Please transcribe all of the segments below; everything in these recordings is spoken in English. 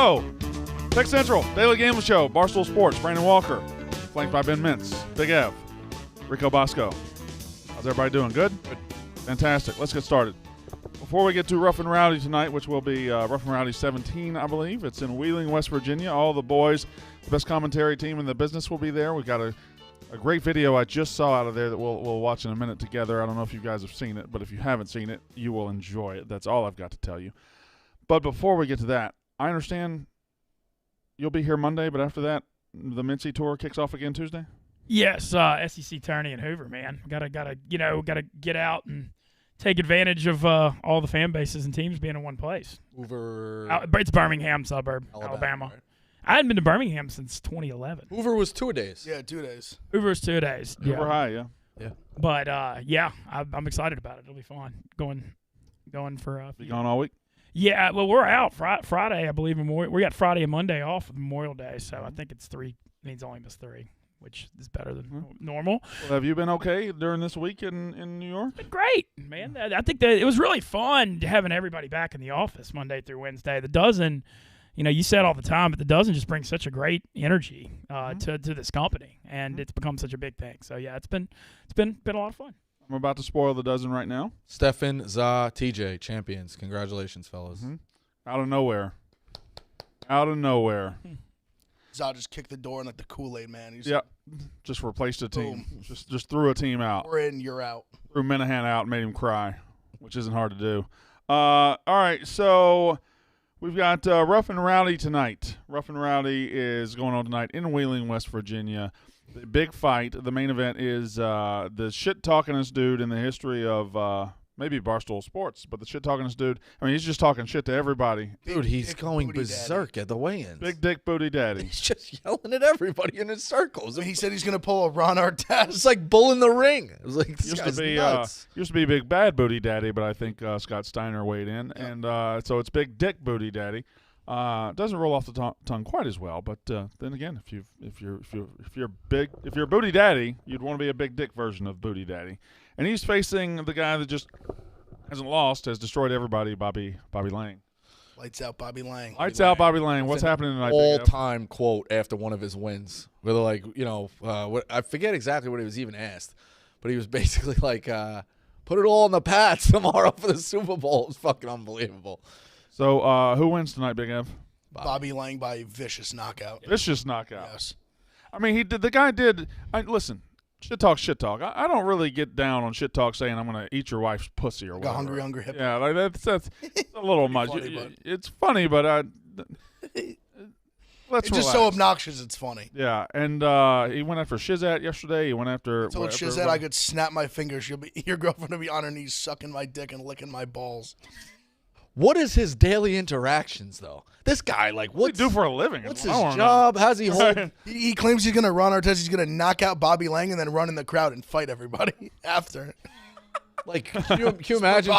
go. Tech Central, Daily Gambling Show, Barstool Sports, Brandon Walker, flanked by Ben Mintz, Big Ev, Rico Bosco. How's everybody doing? Good? Fantastic. Let's get started. Before we get to Rough N Rowdy tonight, which will be Rough N Rowdy 17, I believe. It's in Wheeling, West Virginia. All the boys, the best commentary team in the business will be there. We've got a great video I just saw out of there that we'll watch in a minute together. I don't know if you guys have seen it, but if you haven't seen it, you will enjoy it. That's all I've got to tell you. But before we get to that, I understand you'll be here Monday, but after that, the Mincy Tour kicks off again Tuesday? Yes, SEC tourney in Hoover, man. Gotta get out and take advantage of all the fan bases and teams being in one place. Hoover. It's Birmingham suburb, Alabama. Right? I hadn't been to Birmingham since 2011. Hoover was 2 days. Yeah, 2 days. Hoover was 2 days. Hoover High, yeah. But yeah, I'm excited about it. It'll be fun going for. Be gone all week? Yeah, well, we're out Friday, I believe. We got Friday and Monday off with Memorial Day, so I think it's 3. Means only miss 3, which is better than normal. Well, have you been okay during this week in New York? Been great, man. I think that it was really fun having everybody back in the office Monday through Wednesday. The dozen, you said all the time, but the dozen just brings such a great energy to this company, and it's become such a big thing. So yeah, it's been a lot of fun. I'm about to spoil the dozen right now. Stefan, Za, TJ, champions. Congratulations, fellas. Out of nowhere. Za just kicked the door in like the Kool-Aid man. He's just replaced a team. Just threw a team out. We're in, you're out. Threw Minahan out and made him cry, which isn't hard to do. All right, so we've got Rough N Rowdy tonight. Rough N Rowdy is going on tonight in Wheeling, West Virginia. The big fight. The main event is the shit-talkingest dude in the history of maybe Barstool Sports, but the shit-talkingest dude. I mean, he's just talking shit to everybody. Dude, he's going berserk at the weigh-ins. Big Dick Booty Daddy. He's just yelling at everybody in his circles. He said he's going to pull a Ron Artest. It's like Bull in the Ring. It was like, this guy's nuts. Used to be Big Bad Booty Daddy, but I think Scott Steiner weighed in. Yeah. And so it's Big Dick Booty Daddy. Doesn't roll off the tongue quite as well, but then again, if you're Booty Daddy, you'd want to be a big dick version of Booty Daddy, and he's facing the guy that just hasn't lost, has destroyed everybody, Bobby Lang. Lights out, Bobby Lang. Lights out, Bobby Lang. What's happening tonight? All-time quote after one of his wins, where they're like, I forget exactly what he was even asked, but he was basically like, "Put it all in the Pats tomorrow for the Super Bowl." It was fucking unbelievable. So who wins tonight, Big Ev? Bobby Lang by vicious knockout. Vicious knockout. Yes. I mean, the guy did. Listen, shit talk. I don't really get down on shit talk saying I'm going to eat your wife's pussy or like whatever. a hungry hip. Yeah, like that's a little much. Funny, it's funny, but let's it's just so obnoxious. It's funny. Yeah, and he went after Shizat yesterday. He went after. I told Shizat I could snap my fingers. Your girlfriend will be on her knees sucking my dick and licking my balls. What is his daily interactions, though? This guy, like, what do he do for a living? What's his job? How's he hold? He claims he's going to run Artest. He's going to knock out Bobby Lang and then run in the crowd and fight everybody after. Like, can you imagine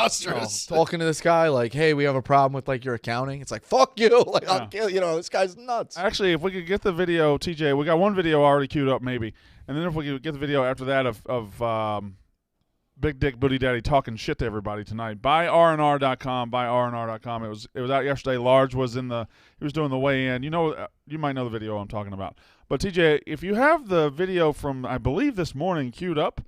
talking to this guy like, "Hey, we have a problem with like your accounting." It's like, "Fuck you!" Like, I'll kill you. This guy's nuts. Actually, if we could get the video, TJ, we got one video already queued up, maybe, and then if we could get the video after that of Big Dick Booty Daddy talking shit to everybody tonight. Buy rnr.com. Buy rnr.com. It was out yesterday. Large was he was doing the weigh-in. You might know the video I'm talking about. But TJ, if you have the video from I believe this morning queued up,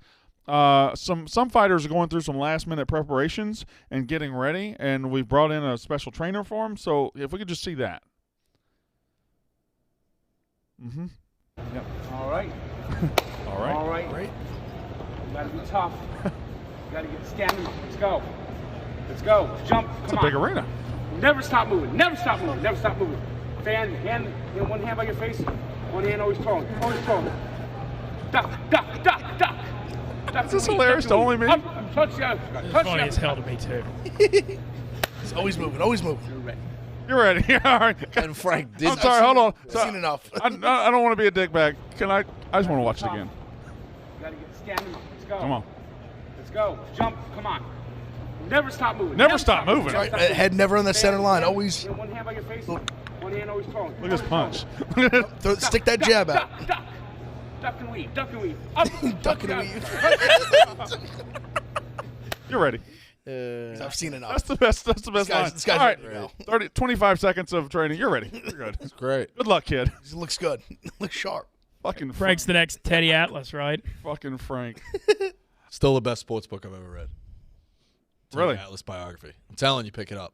some fighters are going through some last-minute preparations and getting ready, and we've brought in a special trainer for them. So if we could just see that. Yep. All right. All right. Great. You gotta be tough. You gotta get standing up. Let's go. Let's go. Jump. Come on. It's a big arena. Never stop moving. Never stop moving. Never stop moving. Fan, hand, one hand by your face. One hand always throwing. Always throwing. Duck, duck, duck, duck. Is this hilarious to only me? Touchdown. It's funny as hell to me, too. He's always moving. Always moving. You're ready. All right. And Frank did. I'm sorry. Hold on. I've seen enough. I don't want to be a dickbag. I just want to watch it again. You gotta get standing up. Let's go. Come on. Let's go. Jump. Come on. Never stop moving. Never stop moving. Right, head never on the center line. Always. One hand by your face. One hand always throwing. Look at his punch. Stick that jab out. Duck. Duck and weave. Duck and weave. Up. Duck and weave. You're ready. I've seen enough. That's the best. That's the best line. This guy's All right, ready to go. 30, 25 seconds of training. You're ready. You're good. It's great. Good luck, kid. He looks good. Looks sharp. Fucking Frank's the next Teddy Atlas, right? Fucking Frank. Still the best sports book I've ever read. Really? Atlas biography. I'm telling you, pick it up.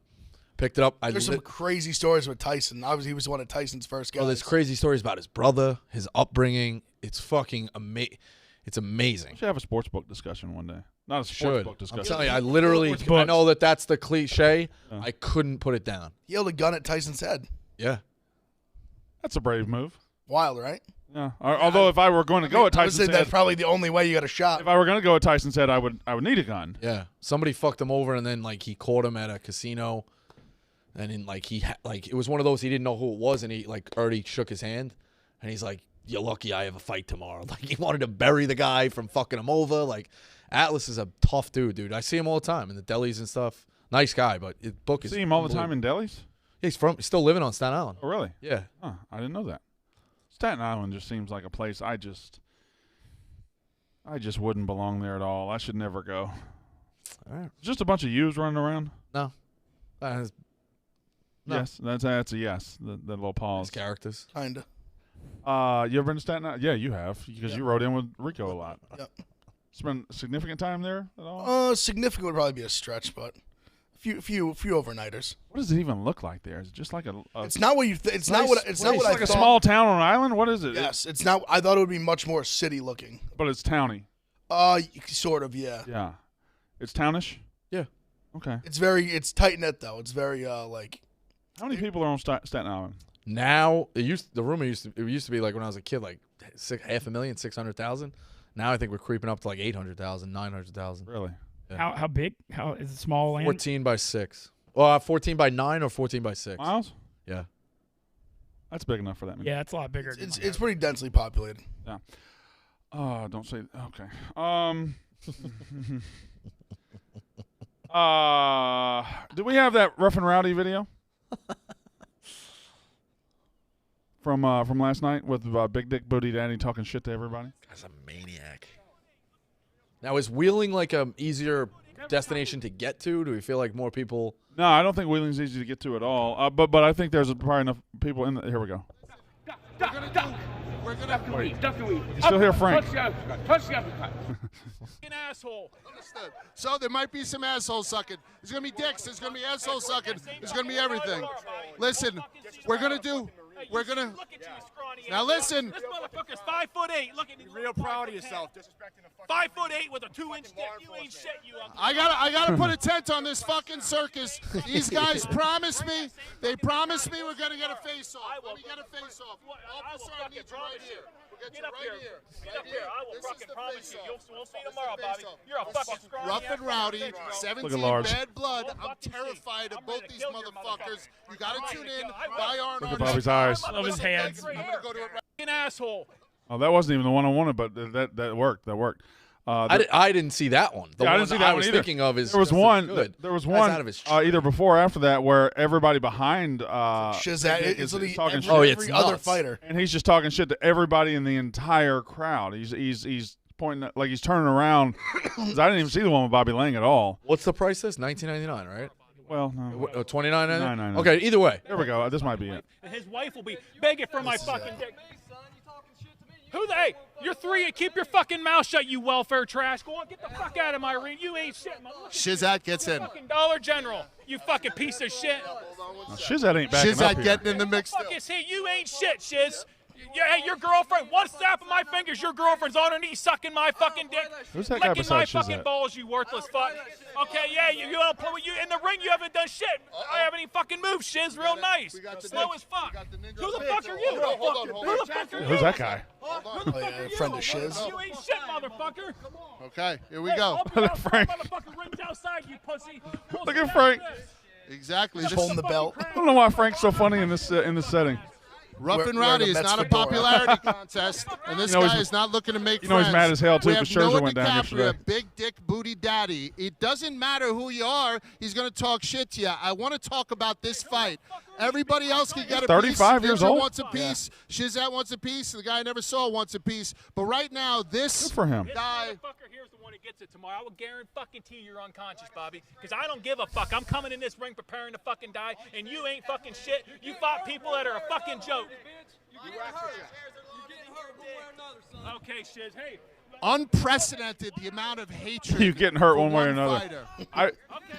Picked it up. There's some crazy stories with Tyson. Obviously, he was one of Tyson's first guys. Oh, there's crazy stories about his brother, his upbringing. It's fucking amazing. It's amazing. We should have a sports book discussion one day. Not a sports Should. book discussion. I'm telling you, I literally, Sports I books. know that's the cliche. I couldn't put it down. He held a gun at Tyson's head. Yeah. That's a brave move. Wild, right? Yeah. Although if I were going to go at I would Tyson's say head, that's probably the only way you got a shot. if I were going to go at Tyson's head, I would need a gun. Yeah. Somebody fucked him over, and then like he caught him at a casino, and then like it was one of those he didn't know who it was, and he like already shook his hand, and he's like, "You're lucky I have a fight tomorrow." Like he wanted to bury the guy from fucking him over. Like Atlas is a tough dude. I see him all the time in the delis and stuff. Nice guy, but his book is. See him all the time in delis? Yeah, he's still living on Staten Island. Oh, really? Yeah. Huh, I didn't know that. Staten Island just seems like a place I just wouldn't belong there at all. I should never go. All right. Just a bunch of yous running around. No. No. Yes, that's a yes. That little pause. His characters. Kinda. You ever been to Staten Island? Yeah, you have because you rode in with Rico a lot. Yep. Spend significant time there at all? Significant would probably be a stretch, but a few overnighters. What does it even look like there? Is it just like a It's not what you. It's not what. It's not what I like a thought. small town on an island? What is it? Yes, it's not. I thought it would be much more city looking. But it's towny. Sort of, yeah. Yeah. It's townish? Yeah. Okay. It's tight knit though. It's very like. How many people are on Staten Island? Now it used to be like when I was a kid, like 500,000, 600,000. Now I think we're creeping up to like 800,000, 900,000. Really? Yeah. How big? How is it small land? 14 by 6. Well, 14 by 9 or 14 by 6. Miles? Yeah. That's big enough for that. Yeah, it's a lot bigger. It's pretty densely populated. Yeah. Don't say. Okay. Do we have that Rough N Rowdy video from last night with Big Dick Booty Daddy talking shit to everybody? That's a maniac. Now, is Wheeling like a easier destination to get to? Do we feel like more people? No, I don't think Wheeling's easy to get to at all. But I think there's probably enough people in. Here we go. We're gonna duck and weave. You still hear Frank? Touch the uppercut. An asshole. Understood. So there might be some asshole sucking. There's gonna be dicks. There's gonna be asshole sucking. There's gonna be everything. Listen, we're gonna. Now listen. This motherfucker's 5'8". Look at me. Real proud of yourself. 5'8" with a 2-inch dick. You ain't shit. You. I gotta put a tent on this fucking circus. These guys promised me. They promised me we're gonna get a face off. Let me get a face off. Officer, I need you right here. We'll get you right here. Get up here. I will fucking promise you. We'll see tomorrow, Bobby. You're a fucking scrawny. Rough and Rowdy, Look at 17 Lars. bad blood. I'm terrified of both these motherfuckers. You gotta tune in. Buy our Look at Bobby's eyes. Love his hands. I'm gonna go to it right. An asshole. Oh, that wasn't even the one I wanted, but that worked. That worked. I didn't see that one. The Yeah, I one didn't see I that was one either. thinking of is There was just as one. good. There was That's one out of his either before or after that where everybody behind Shazam, it's literally talking shit. Oh, yeah, it's every other nuts. fighter. And he's just talking shit to everybody in the entire crowd. He's pointing at, like he's turning around. 'Cause I didn't even see the one with Bobby Lang at all. What's the price? This $19.99, right? Well, no. $29.99. $9.99. Okay, either way. There we go. This might be it. And his wife will be begging for my fucking dick. Hey, you're 3 and keep your fucking mouth shut, you welfare trash. Go on, get the fuck out of my arena. You ain't shit, motherfucker. Shizat gets in. Fucking Dollar General. You fucking piece of shit. Now, Shizat ain't backing up Shizat here. getting in the mix Fuck still. is he? You ain't shit, Shiz. Yeah, hey, your girlfriend, one snap of my fingers, your girlfriend's on her knees sucking my fucking dick. Who's that guy licking my besides fucking Shizat? balls, you worthless fuck. Okay, yeah, you don't play with you in the ring. You haven't done shit. I haven't even fucking moved. Shiz, real nice. Slow as fuck. Who the fuck are you? Hold on. Who the fuck are you? Who's that guy? Who the fuck are you? friend of Shiz. You ain't shit, motherfucker. Okay, here we go. Look at Frank. Motherfucker rings outside, you pussy. Look at Frank. Exactly. Just This holding the belt. I don't know why Frank's so funny in this setting. Rough and We're Rowdy the is Mets not a fedora. popularity contest, and this You know guy he's- is not looking to make you know he's friends. mad as hell, too, We 'cause have Scherzer Noah went down DiCaprio, yesterday. Big dick booty daddy. It doesn't matter who you are. He's going to talk shit to you. I want to talk about this fight. Everybody else can get a 35 piece. years Ninja old? wants a piece. Shizette wants a piece. The guy I never saw wants a piece. But right now, this Good for him. This guy. motherfucker here's the one who gets it tomorrow. I will guarantee you're unconscious, Bobby, because I don't give a fuck. I'm coming in this ring preparing to fucking die, and you ain't fucking shit. You fought people that are a fucking joke. Okay, Shiz. Hey. Unprecedented the amount of hatred. You getting hurt for one way or one another. fighter.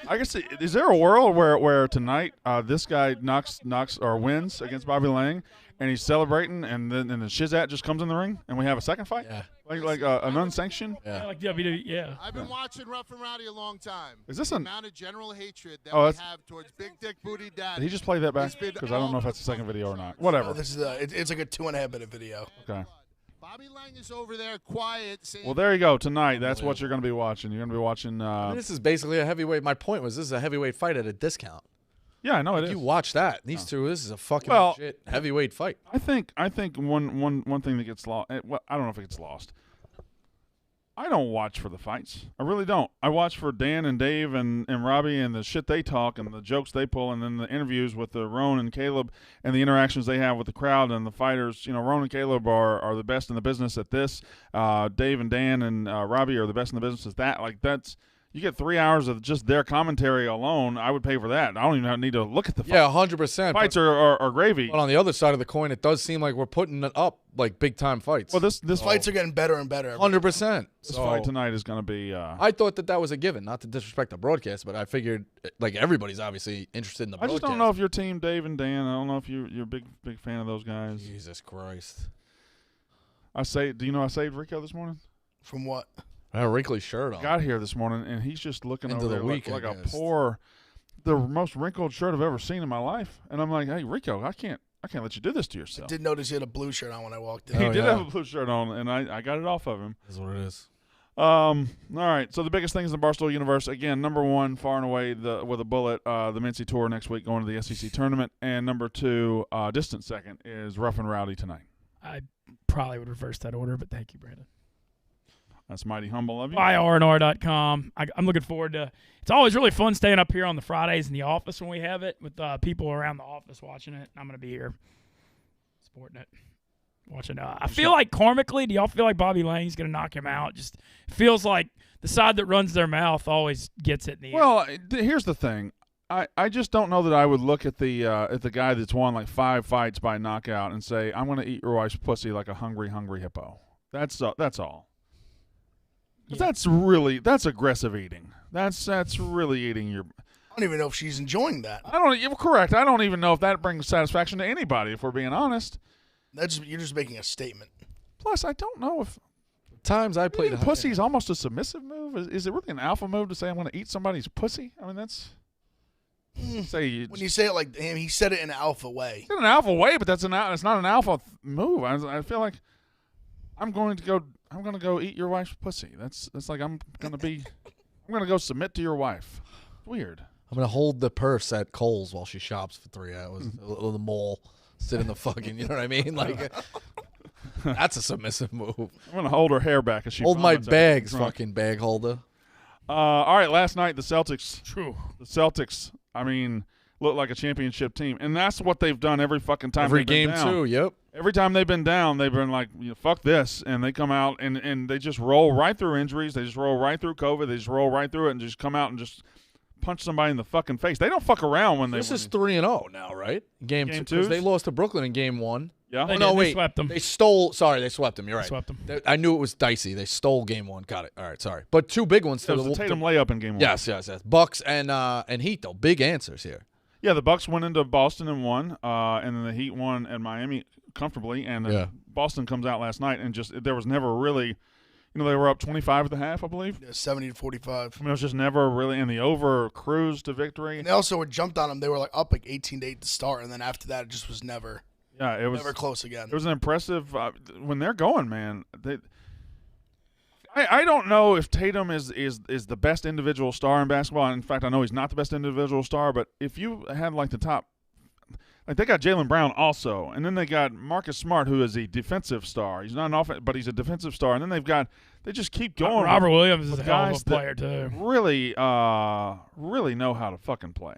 I guess is there a world where tonight this guy knocks or wins against Bobby Lang and he's celebrating and then the Shizat just comes in the ring and we have a second fight? Yeah. Like an unsanctioned? Yeah. Like WWE, yeah. I've been watching Rough and Rowdy a long time. Is this the an- amount of general hatred that Oh, we that's- have towards Big Dick Booty Daddy? Did he just play that back? It's been Because I don't know if all that's the second video or not. Oh, Whatever. this is it's like a 2.5-minute video. Okay. Bobby Lang is over there quiet saying, Well, there you go. Tonight, that's what you're going to be watching. You're going to be watching. I mean, this is basically a heavyweight. My point was this is a heavyweight fight at a discount. Yeah, I know it is. You watch that. These two, this is a fucking Well- legit heavyweight fight. I think one thing that gets lost. Well, I don't know if it gets lost. I don't watch for the fights. I really don't. I watch for Dan and Dave and Robbie and the shit they talk and the jokes they pull and then the interviews with the Roan and Caleb and the interactions they have with the crowd and the fighters. You know, Roan and Caleb are the best in the business at this. Dave and Dan and Robbie are the best in the business at that. Like that's. You get 3 hours of just their commentary alone. I would pay for that. I don't even need to look at the fight. Yeah, 100%. Fights are gravy. But on the other side of the coin, it does seem like we're putting it up like big time fights. Well, this Fights are getting better and better. 100%. This fight tonight is going to be. I thought that was a given, not to disrespect the broadcast, but I figured like everybody's obviously interested in the I broadcast. just don't know if your team, Dave and Dan. I don't know if you're a big fan of those guys. Jesus Christ. Do you know I saved Rico this morning? From what? I had a wrinkly shirt on. Got here this morning and he's just looking End over of the there week, like I a guess. the most wrinkled shirt I've ever seen in my life. And I'm like, hey Rico, I can't let you do this to yourself. Did notice he had a blue shirt on when I walked in. He Oh, did yeah. have a blue shirt on, and I got it off of him. That's what it is. All right. So the biggest things in the Barstool universe, again, number one, far and away, with a bullet, the Mincy Tour next week going to the SEC tournament, and number two, distant second, is Rough N Rowdy tonight. I probably would reverse that order, but thank you, Brandon. That's mighty humble of you. IRNR.com. I'm looking forward to. It's always really fun staying up here on the Fridays in the office when we have it with people around the office watching it. I'm going to be here supporting it, watching. I feel like karmically, do y'all feel like Bobby Lang's going to knock him out? Just feels like the side that runs their mouth always gets it in the end. Well, here's the thing. I just don't know that I would look at the guy that's won like 5 fights by knockout and say, I'm going to eat your wife's pussy like a hungry hippo. That's all. Yeah. That's aggressive eating. That's really eating your. I don't even know if she's enjoying that. You're correct. I don't even know if that brings satisfaction to anybody. If we're being honest. You're just making a statement. Plus, I don't know if Times I played eating pussy is almost a submissive move. Is it really an alpha move to say I'm going to eat somebody's pussy? I mean, that's say When you say it like him, he said it in an alpha way. it's in an alpha way, but it's not an alpha move. I feel like I'm going to go eat your wife's pussy. That's like I'm going to go submit to your wife. Weird. I'm going to hold the purse at Kohl's while she shops for 3 hours. The mall. Sit in the fucking, you know what I mean? Like, that's a submissive move. I'm going to hold her hair back as she Hold my vomits after bags, she's drunk. fucking bag holder. All right, last night the Celtics. True. The Celtics, I mean, look like a championship team, and that's what they've done every fucking time. Every they've been game, down. too, yep. Every time they've been down, they've been like, fuck this, and they come out and they just roll right through injuries. They just roll right through COVID. They just roll right through it and just come out and just punch somebody in the fucking face. They don't fuck around when they This win. is 3-0 now, right? Game two. 'Cause twos? they lost to Brooklyn in game 1. Yeah. They Oh, no, did. They wait. swept them. They stole. Sorry, they swept them. You're right. Swept them. I knew it was dicey. They stole game 1. Got it. All right, sorry. But 2 big ones. It was the Tatum layup in game 1. Yes. Bucks and Heat, though. Big answers here. Yeah, the Bucks went into Boston and won, and then the Heat won at Miami comfortably, and then Yeah. Boston comes out last night and just there was never really, they were up 25 at the half, I believe. Yeah, 70-45. I mean, it was just never really in the over cruise to victory. And they also were jumped on them. They were like up like 18-8 to start, and then after that, it just was never Yeah, it was close again. It was an impressive when they're going, man. I don't know if Tatum is the best individual star in basketball. In fact, I know he's not the best individual star. But if you had like the top, like they got Jaylen Brown also, and then they got Marcus Smart, who is a defensive star. He's not an offense, but he's a defensive star. And then they just keep going. Robert Williams is with a hell of guys a player too. Really know how to fucking play.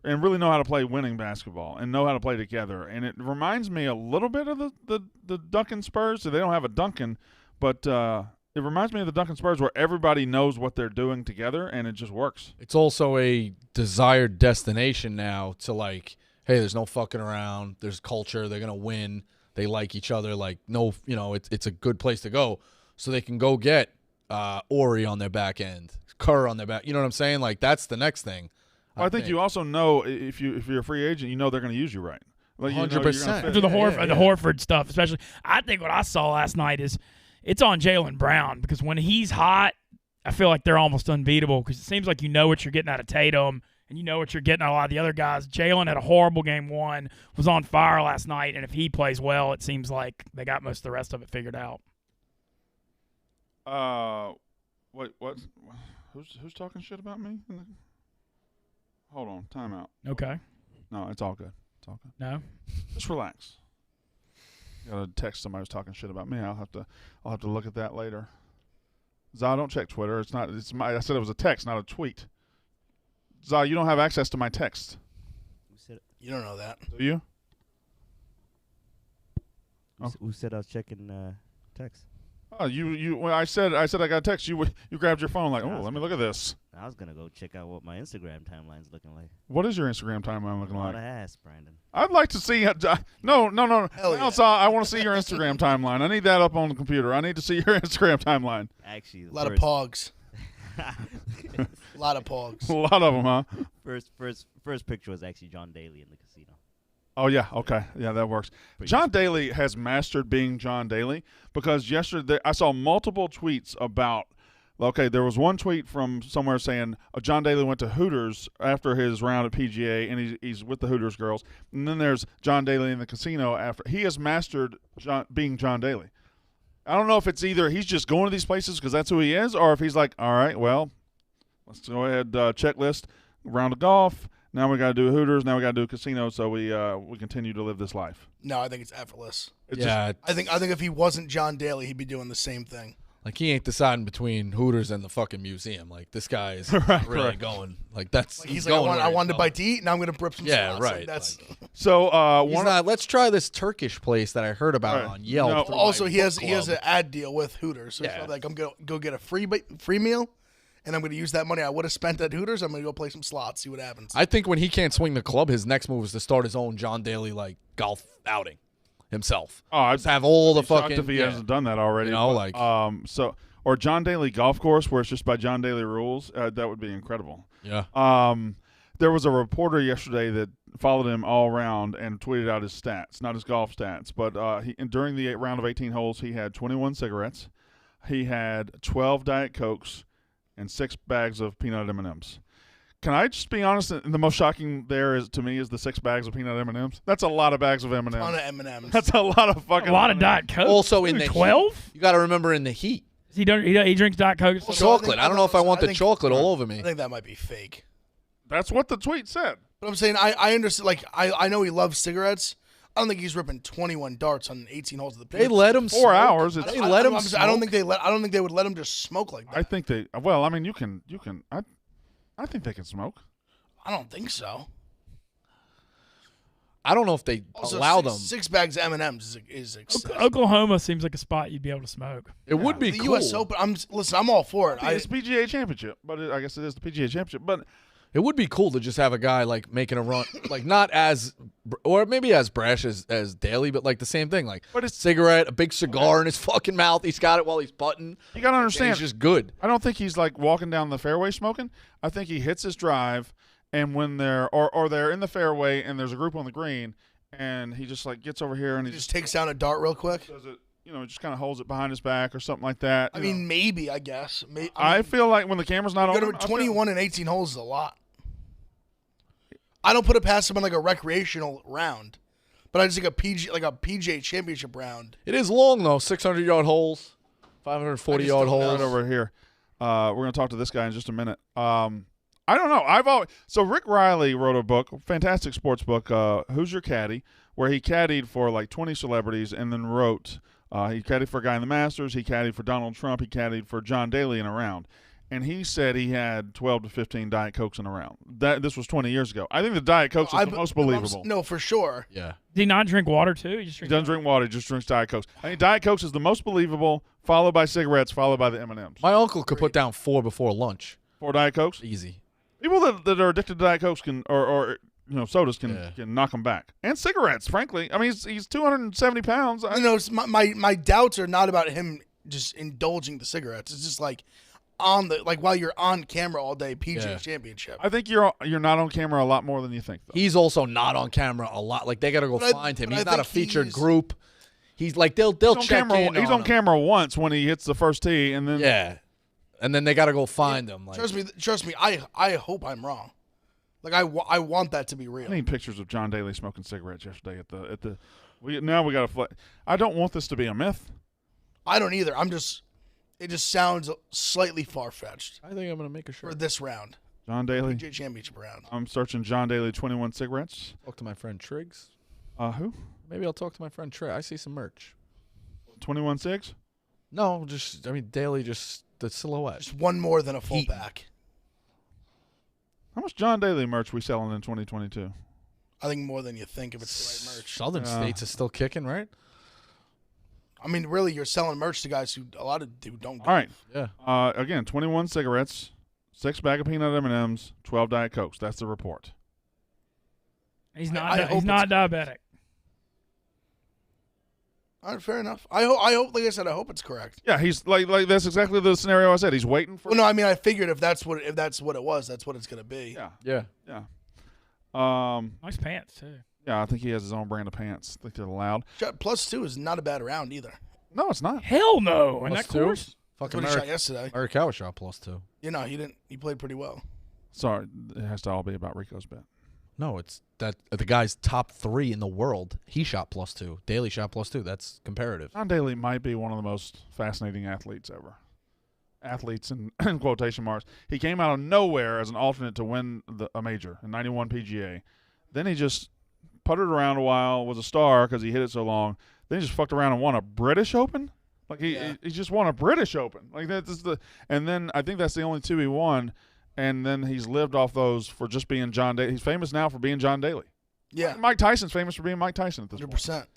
and really know how to play winning basketball and know how to play together. And it reminds me a little bit of the Duncan Spurs. So they don't have a Duncan, but it reminds me of the Duncan Spurs where everybody knows what they're doing together and it just works. It's also a desired destination now to like, hey, there's no fucking around. There's culture. They're going to win. They like each other. Like, no, it's a good place to go. So they can go get Ori on their back end, Kerr on their back. You know what I'm saying? Like, that's the next thing. Well, I think you also know if you're a free agent, you know they're going to use you right. Like, 100%. After the Horford stuff, especially. I think what I saw last night is it's on Jaylen Brown because when he's hot, I feel like they're almost unbeatable because it seems like you know what you're getting out of Tatum and you know what you're getting out of a lot of the other guys. Jaylen had a horrible game one, was on fire last night, and if he plays well, it seems like they got most of the rest of it figured out. Wait, what? Who's talking shit about me? Hold on, timeout. Okay. No, it's all good. It's all good. No? Just relax. You gotta text somebody who's talking shit about me. I'll have to look at that later. Zah, don't check Twitter. I said it was a text, not a tweet. Zah, you don't have access to my text. You don't know that. Do you? Who said I was checking text? Oh, when I said I got a text. You grabbed your phone like, oh, let me look at this. I was gonna go check out what my Instagram timeline's looking like. What is your Instagram timeline looking I like? want to ask Brandon. I'd like to see. No. Hell yeah. I want to see your Instagram timeline. I need that up on the computer. I need to see your Instagram timeline. Actually, A lot of pogs. A lot of pogs. A lot of them, huh? First picture was actually John Daly in the casino. Oh, yeah. Okay. Yeah, that works. John Daly has mastered being John Daly because yesterday I saw multiple tweets about, okay, there was one tweet from somewhere saying John Daly went to Hooters after his round at PGA, and he's with the Hooters girls. And then there's John Daly in the casino after. He has mastered being John Daly. I don't know if it's either he's just going to these places because that's who he is, or if he's like, all right, well, let's go ahead, checklist, round of golf. Now we got to do Hooters. Now we got to do casino. So we continue to live this life. No, I think it's effortless. I think if he wasn't John Daly, he'd be doing the same thing. Like, he ain't deciding between Hooters and the fucking museum. Like, this guy is really going. Like, that's Like, he's going like, I wanted to going. bite to eat. Now I'm going to rip some Yeah, sauce. right. Like, that's So He's not, let's try this Turkish place that I heard about Right. on Yelp. No. through also my he has book an club. ad deal with Hooters. So Yeah. it's not like I'm going to go get a free meal, and I'm going to use that money I would have spent at Hooters. I'm going to go play some slots, see what happens. I think when he can't swing the club, his next move is to start his own John Daly like golf outing himself. Oh, I'd Just have all the shocked fucking. if he yeah. hasn't done that already. You know, but, like- or John Daly golf course where it's just by John Daly rules. That would be incredible. Yeah. There was a reporter yesterday that followed him all around and tweeted out his stats, not his golf stats, but during the round of 18 holes, he had 21 cigarettes, he had 12 Diet Cokes, and 6 bags of peanut M&Ms. Can I just be honest? The most shocking there is to me is the 6 bags of peanut M&Ms. That's a lot of bags of M&Ms. ton of M&Ms. That's a lot of fucking. A lot of M&Ms. Diet Coke. Also in the 12? heat. You got to remember in the heat. He drinks Diet Coke. Also, Chocolate. I don't know if I want the think- chocolate all over me. I think that might be fake. That's what the tweet said. But I'm saying I understand. Like I know he loves cigarettes. I don't think he's ripping 21 darts on 18 holes of the. They let him 4 smoke. hours. They It's, let him I smoke. don't think they let. I don't think they would let him just smoke like that. I think they. Well, I mean, you can. I think they can smoke. I don't think so. I don't know if they Also, allow six, them. 6 bags of M&Ms is excessive. Oklahoma seems like a spot you'd be able to smoke. It would be The cool. U.S. Open. I'm all for it. It's PGA Championship, but I guess it is the PGA Championship. But It would be cool to just have a guy like making a run, like not as, or maybe as brash as Daly, but like the same thing, like But it's- cigarette, a big cigar in his fucking mouth. He's got it while he's putting. you got to And understand, he's just good. I don't think he's like walking down the fairway smoking. I think he hits his drive, and when they're or they're in the fairway and there's a group on the green, and he just like gets over here and he He just just takes down a dart real quick. does it. You know, just kind of holds it behind his back or something like that. I you know. mean, maybe, I guess. I feel like when the camera's not on, Go to 21 and 18 holes is a lot. I don't put it past him on like a recreational round, but I just think a PGA Championship round. It is long though, 600-yard holes, 540-yard don't know. Right holes. over here. We're going to talk to this guy in just a minute. I don't know. So Rick Riley wrote a book, fantastic sports book, Who's Your Caddy, where he caddied for like 20 celebrities and then wrote, he caddied for a guy in the Masters, he caddied for Donald Trump, he caddied for John Daly in a round. and he said he had 12 to 15 Diet Cokes in a round. This was 20 years ago. I think the Diet Cokes is the most believable. No, for sure. Yeah. Did he not drink water too? He doesn't drink water. He just drinks Diet Cokes. I think Diet Cokes is the most believable, followed by cigarettes, followed by the M&Ms. My uncle could put down 4 before lunch. 4 Diet Cokes? Easy. People that are addicted to Diet Cokes or sodas can knock them back. And cigarettes, frankly. I mean, he's 270 pounds. My doubts are not about him just indulging the cigarettes. It's just like while you're on camera all day, PGA Championship. I think you're not on camera a lot more than you think, though. He's also not on camera a lot. Like, they got to go find him. He's not a featured group. He's like, they'll check in. He's on camera once when he hits the first tee, and then and then they got to go find him. Like, trust me. I hope I'm wrong. Like, I want that to be real. I need pictures of John Daly smoking cigarettes yesterday at the. Now we got to. I don't want this to be a myth. I don't either. It just sounds slightly far-fetched. I think I'm going to make a shirt for this round. John Daly. PGA Championship round. I'm searching John Daly 21 cigarettes. Talk to my friend Triggs. Who? Maybe I'll talk to my friend Trey. I see some merch. 21 cigs? No, Daly, just the silhouette. Just one more than a fullback. How much John Daly merch we selling in 2022? I think more than you think if it's the right merch. Southern States is still kicking, right? I mean, really, you're selling merch to guys who don't. All right. Yeah. Again, 21 cigarettes, 6 bag of peanut M&Ms, 12 Diet Cokes. That's the report. He's not. He's not diabetic. All right, fair enough. I hope. Like I said, I hope it's correct. Yeah, he's like that's exactly the scenario I said. He's waiting for. Well, no, I mean, I figured if that's what it was, that's what it's going to be. Yeah. Nice pants too. Yeah, I think he has his own brand of pants. I think they're loud. +2 is not a bad round either. No, it's not. Hell no. In that +2? course. Fucking That's what he shot yesterday. Morikawa shot +2. He didn't. He played pretty well. Sorry, it has to all be about Rico's bet. No, it's that the guy's top 3 in the world. He shot +2. Daly shot +2. That's comparative. John Daly might be one of the most fascinating athletes ever. Athletes in quotation marks. He came out of nowhere as an alternate to win a major in 91 PGA. Then he just puttered around a while, was a star because he hit it so long. Then he just fucked around and won a British Open. Like he just won a British Open. Like and then I think that's the only 2 he won. And then he's lived off those for just being John Daly. He's famous now for being John Daly. Yeah. Mike Tyson's famous for being Mike Tyson at this 100%. point.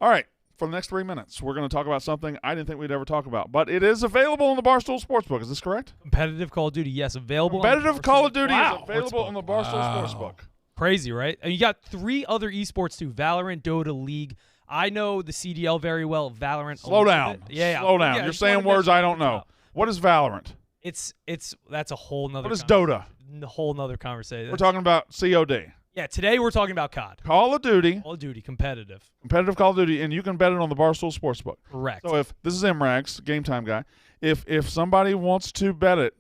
All right. For the next 3 minutes, we're going to talk about something I didn't think we'd ever talk about, but it is available on the Barstool Sportsbook. Is this correct? Competitive Call of Duty, yes, available. Competitive Call of Duty is available Sportsbook. on the Barstool Sportsbook. Crazy, right? And you got 3 other esports too: Valorant, Dota, League. I know the CDL very well. Valorant. Slow down. Yeah. Slow down. You're saying words I don't know. What is Valorant? That's a whole nother. What is Dota? A whole nother conversation. We're talking about COD. Yeah, today we're talking about COD. Call of Duty. Call of Duty, competitive. Competitive Call of Duty, and you can bet it on the Barstool Sportsbook. Correct. So if this is MRAX, Game Time Guy, if somebody wants to bet it,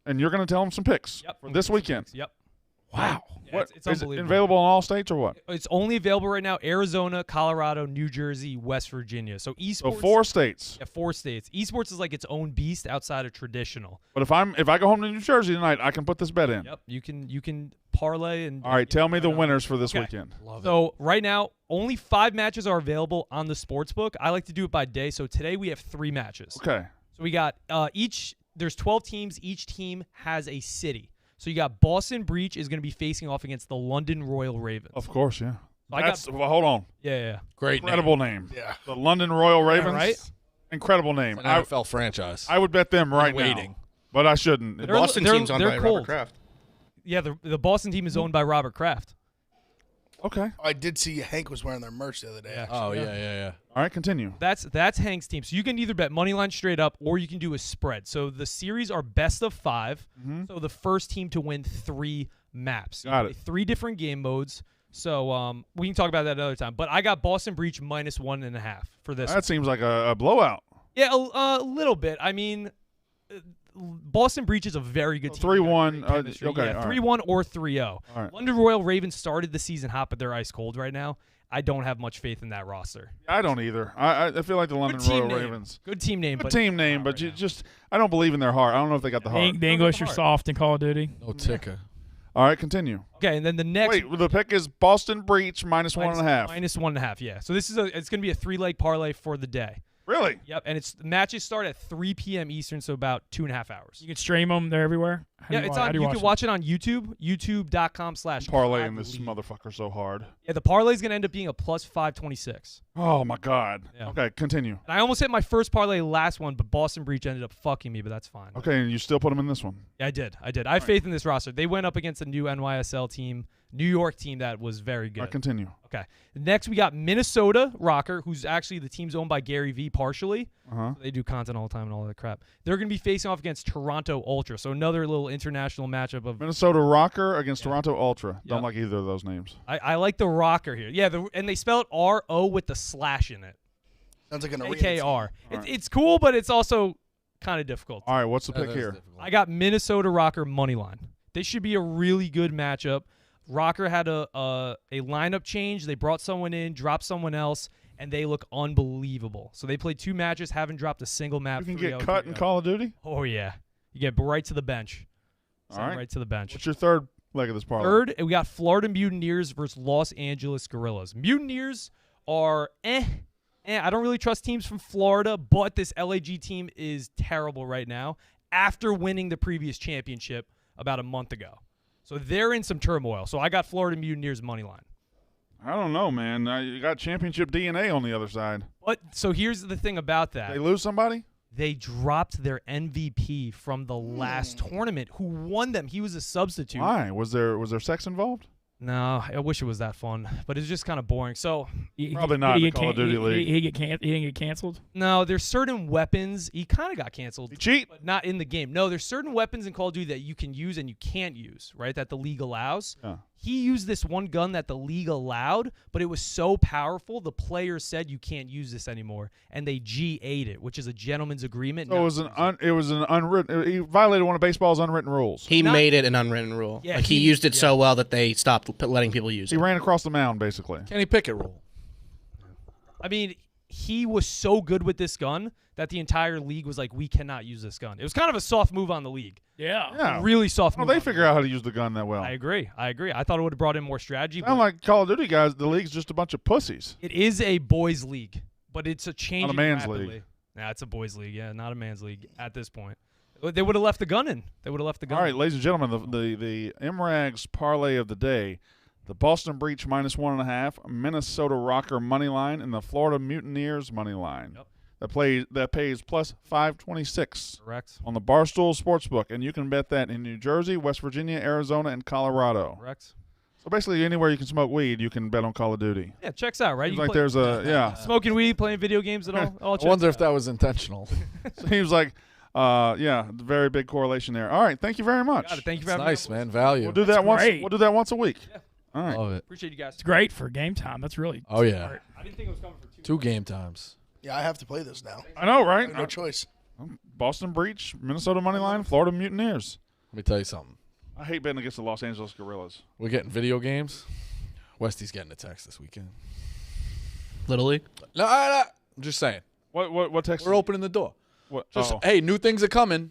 and you're going to tell them some picks for this weekend. Yep. Wow. Yeah, What, it's is it unbelievable. available in all states or what? It's only available right now: Arizona, Colorado, New Jersey, West Virginia. So esports. So 4 states. Yeah, 4 states. Esports is like its own beast outside of traditional. But if I go home to New Jersey tonight, I can put this bet in. Yep. You can parlay and. All right, tell me the winners for this weekend. So right now, only 5 matches are available on the sportsbook. I like to do it by day. So today we have 3 matches. Okay. So we got there's 12 teams. Each team has a city. So you got Boston Breach is going to be facing off against the London Royal Ravens. Of course, yeah. So Hold on. Yeah. Great Incredible name. Yeah. The London Royal Ravens. right? Incredible name. An NFL franchise. I would bet them right waiting. now. But I shouldn't. They're- Boston they're- team's owned they're by cold. Robert Kraft. Yeah, the Boston team is owned by Robert Kraft. Okay. I did see Hank was wearing their merch the other day. Yeah. Oh, yeah. All right, continue. That's Hank's team. So you can either bet money line straight up, or you can do a spread. So the series are best of 5. So the first team to win 3 maps. Got it. 3 different game modes. So we can talk about that another time. But I got Boston Breach -1.5 for this. That seems like a blowout. Yeah, a little bit. I mean, Boston Breach is a very good team. 3-1. Great chemistry. Okay, Yeah, all 3-1 or 3-0. All right. London Royal Ravens started the season hot, but they're ice cold right now. I don't have much faith in that roster. I don't either. I feel like the London Good team Royal name. Ravens. Good team name. Good but team name, but you just I don't believe in their heart. I don't know if they got the heart. The English are soft in Call of Duty. No ticker. All right, continue. Okay, and then the next Wait, the pick is Boston Breach -1.5. -1.5. Yeah. So this is it's going to be a 3-leg parlay for the day. Really? Yep, and the matches start at 3 p.m. Eastern, so about 2.5 hours. You can stream them. They're everywhere. Yeah, it's on. You can watch it on YouTube, youtube.com/. Parlaying this motherfucker so hard. Yeah, the parlay is going to end up being a plus 526. Oh, my God. Yeah. Okay, continue. And I almost hit my first parlay last one, but Boston Breach ended up fucking me, but that's fine. Okay, and you still put him in this one? Yeah, I did. I have faith in this roster. They went up against a new NYSL team, New York team that was very good. All right, continue. Okay. Next, we got Minnesota Rocker, who's actually the team's owned by Gary Vee partially. Uh-huh. They do content all the time and all that crap. They're going to be facing off against Toronto Ultra, so another little international matchup of Minnesota Rocker against Toronto Ultra. Don't Yep. like either of those names. I like the Rocker here. Yeah, and they spell it R-O with the slash in it. Sounds like an arena. AKR. All right. It's cool, but it's also kind of difficult. All right, what's the That pick is here? difficult. I got Minnesota Rocker money line. This should be a really good matchup. Rocker had a lineup change. They brought someone in, dropped someone else, and they look unbelievable. So they played 2 matches, haven't dropped a single map. You can 3-0, get cut in 3-0. Call of Duty? Oh, yeah. You get right to the bench. All Send right. right to the bench. What's your third leg of this parlay? Third, we got Florida Mutineers versus Los Angeles Guerrillas. Mutineers are I don't really trust teams from Florida, but this LAG team is terrible right now after winning the previous championship about a month ago. So they're in some turmoil. So I got Florida Mutineers money line. I don't know, man. You got championship DNA on the other side. But so here's the thing about that. They lose somebody? They dropped their MVP from the last tournament. Who won them? He was a substitute. Why? Was there sex involved? No, I wish it was that fun, but it's just kind of boring. So Probably not in the Call of Duty League. He didn't get canceled. no, there's certain weapons. He kind of got canceled. You cheat? But not in the game. No, there's certain weapons in Call of Duty that you can use and you can't use, right? That the league allows. Yeah. He used this one gun that the league allowed, but it was so powerful, the players said you can't use this anymore, and they G8'd it, which is a gentleman's agreement. So it was an unwritten. He violated one of baseball's unwritten rules. He made it an unwritten rule. Yeah, like he used it so well that they stopped letting people use He it. ran across the mound, basically. Kenny Pickett rule. I mean, he was so good with this gun that the entire league was like, we cannot use this gun. It was kind of a soft move on the league. Yeah. Yeah. Really soft Well, move. they on the figure out how to use the gun that well. I agree. I thought it would have brought in more strategy. Sound like Call of Duty guys. The league's just a bunch of pussies. It is a boys' league, but it's a change. Not a man's league. Nah, it's a boys' league. Yeah, not a man's league at this point. They would have left the gun in. They would have left the gun. All right, in. ladies and gentlemen, the MRAG's parlay of the day: the Boston Breach -1.5, Minnesota Rocker money line, and the Florida Mutineers money line. Yep. That pays plus 526 Correct. on the Barstool Sportsbook, and you can bet that in New Jersey, West Virginia, Arizona, and Colorado. Correct. So basically, anywhere you can smoke weed, you can bet on Call of Duty. Yeah, checks out, right? Seems You like play- there's a smoking weed, playing video games, and all. I wonder if that was intentional. Seems like very big correlation there. All right, thank you very much. Got it. Thank you for It's having nice, me. man. Value. We'll do that once. great. We'll do that once a week. All right. Love it. Appreciate you guys. It's great for game time. That's really Oh, yeah. smart. I didn't think it was coming for 2 game times. Yeah, I have to play this now. I know, I right? have no choice. Boston Breach, Minnesota money line, Florida Mutineers. Let me tell you something. I hate betting against the Los Angeles Guerrillas. We're getting video games. Westy's getting a text this weekend. Little League. No, I'm just saying. What text? We're opening the door. What? Just oh. hey, new things are coming.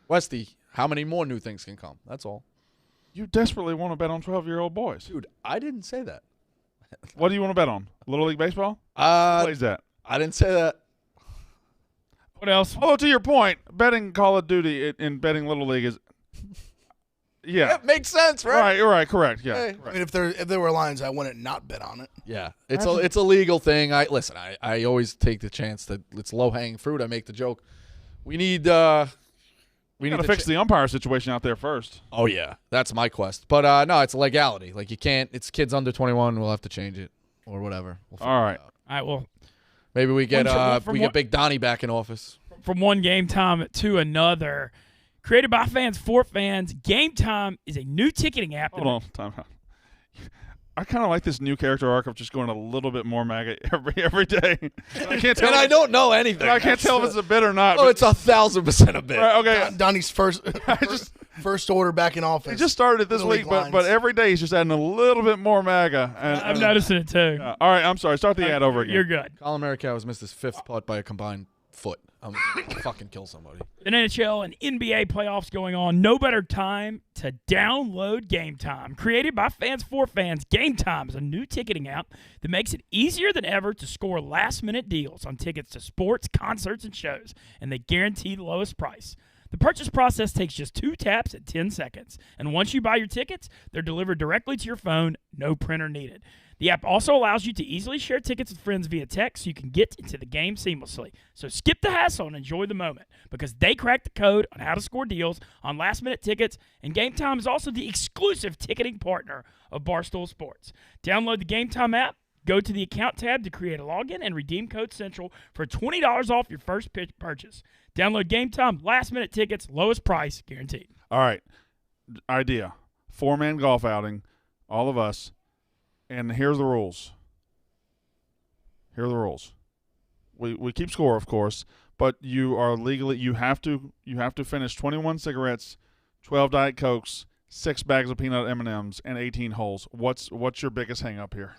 Westy, how many more new things can come? That's all. You desperately want to bet on 12-year-old boys. Dude, I didn't say that. What do you want to bet on? Little League baseball? Who Uh, plays that? I didn't say that. What else? Although to your point, betting Call of Duty and betting Little League is, yeah, It makes sense, right? right, correct, yeah. Hey. I correct. mean, if there were lines, I wouldn't not bet on it. Yeah, it's a legal thing. I always take the chance that it's low hanging fruit. I make the joke. We need We got to fix the umpire situation out there first. Oh yeah, that's my quest. But no, it's legality. Like you can't. It's kids under 21. We'll have to change it or whatever. We'll figure All it right. out. All right. Well, Maybe we get from we what- get Big Donnie back in office. from one game time to another, created by fans for fans, Game Time is a new ticketing app. Hold on, time out. I kind of like this new character arc of just going a little bit more MAGA every day. I can't tell. And I don't know anything. I can't tell if it's a bit or not. Oh, but- it's 1,000% a bit. Right, okay. Donnie's first order back in office. He just started it this Little week, league but lines. every day he's just adding a little bit more MAGA. And, I'm noticing it too. all right, I'm sorry. Start the ad over again. You're good. Colin Merricow has missed his 5th putt by a combined foot. I'm gonna fucking kill somebody. The NHL and NBA playoffs going on. No better time to download Game Time. Created by fans for fans, Game Time is a new ticketing app that makes it easier than ever to score last-minute deals on tickets to sports, concerts, and shows, and they guarantee the lowest price. The purchase process takes just 2 taps at 10 seconds. And once you buy your tickets, they're delivered directly to your phone, no printer needed. The app also allows you to easily share tickets with friends via text so you can get into the game seamlessly. So skip the hassle and enjoy the moment because they cracked the code on how to score deals on last-minute tickets, and Game Time is also the exclusive ticketing partner of Barstool Sports. Download the Game Time app, go to the account tab to create a login, and redeem code CENTRAL for $20 off your first purchase. Download Game Time, last-minute tickets, lowest price, guaranteed. All right. Idea. 4-man golf outing, all of us. And here's the rules. Here are the rules. We keep score, of course, but you have to finish 21 cigarettes, 12 Diet Cokes, 6 bags of peanut M&Ms, and 18 holes. What's your biggest hang up here?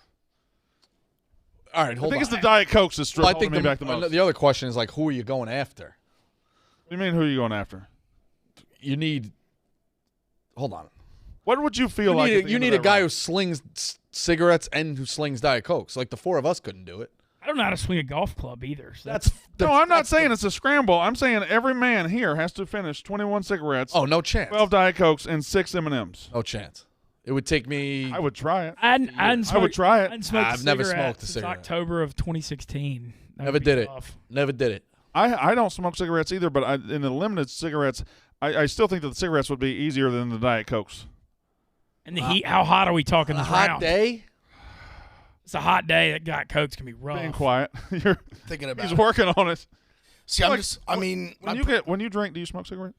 All right, hold on. I think it's the Diet Cokes that's holding me back the most. The other question is like, who are you going after? What do you mean, who are you going after? You need. Hold on. What would you feel like? You need a guy who slings cigarettes and who slings Diet Cokes. Like the 4 of us couldn't do it. I don't know how to swing a golf club either. So no, I'm not saying it's a scramble. I'm saying every man here has to finish 21 cigarettes. Oh, no chance. 12 Diet Cokes and 6 M&Ms. No chance. It would take me. I would try it. I would try it. I've never smoked a since cigarette. October of 2016. Never did it. Never did it. I don't smoke cigarettes either, but in the limited cigarettes, I still think that the cigarettes would be easier than the Diet Cokes. And the heat, how hot are we talking this round? Hot day? It's a hot day. That Diet Cokes can be rough. Being quiet. You're Thinking about he's it. working on it. See, when you drink, do you smoke cigarettes?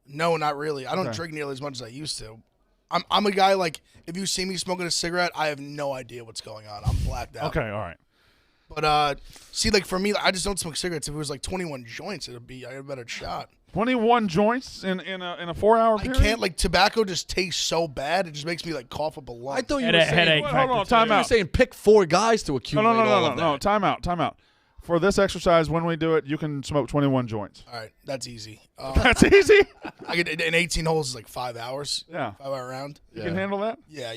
No, not really. I don't drink nearly as much as I used to. I'm a guy, like, if you see me smoking a cigarette, I have no idea what's going on. I'm blacked out. Okay, all right. But, see, like, for me, I just don't smoke cigarettes. If it was, like, 21 joints, I had a better shot. 21 joints in a 4-hour period? I can't, like, tobacco just tastes so bad. It just makes me, like, cough up a lung. I thought you were saying, hold on, time out. You were saying pick 4 guys to accumulate all of that. No, time out. For this exercise, when we do it, you can smoke 21 joints. All right, that's easy. That's easy? I get in 18 holes is like 5 hours. Yeah. 5-hour round. You can handle that? Yeah.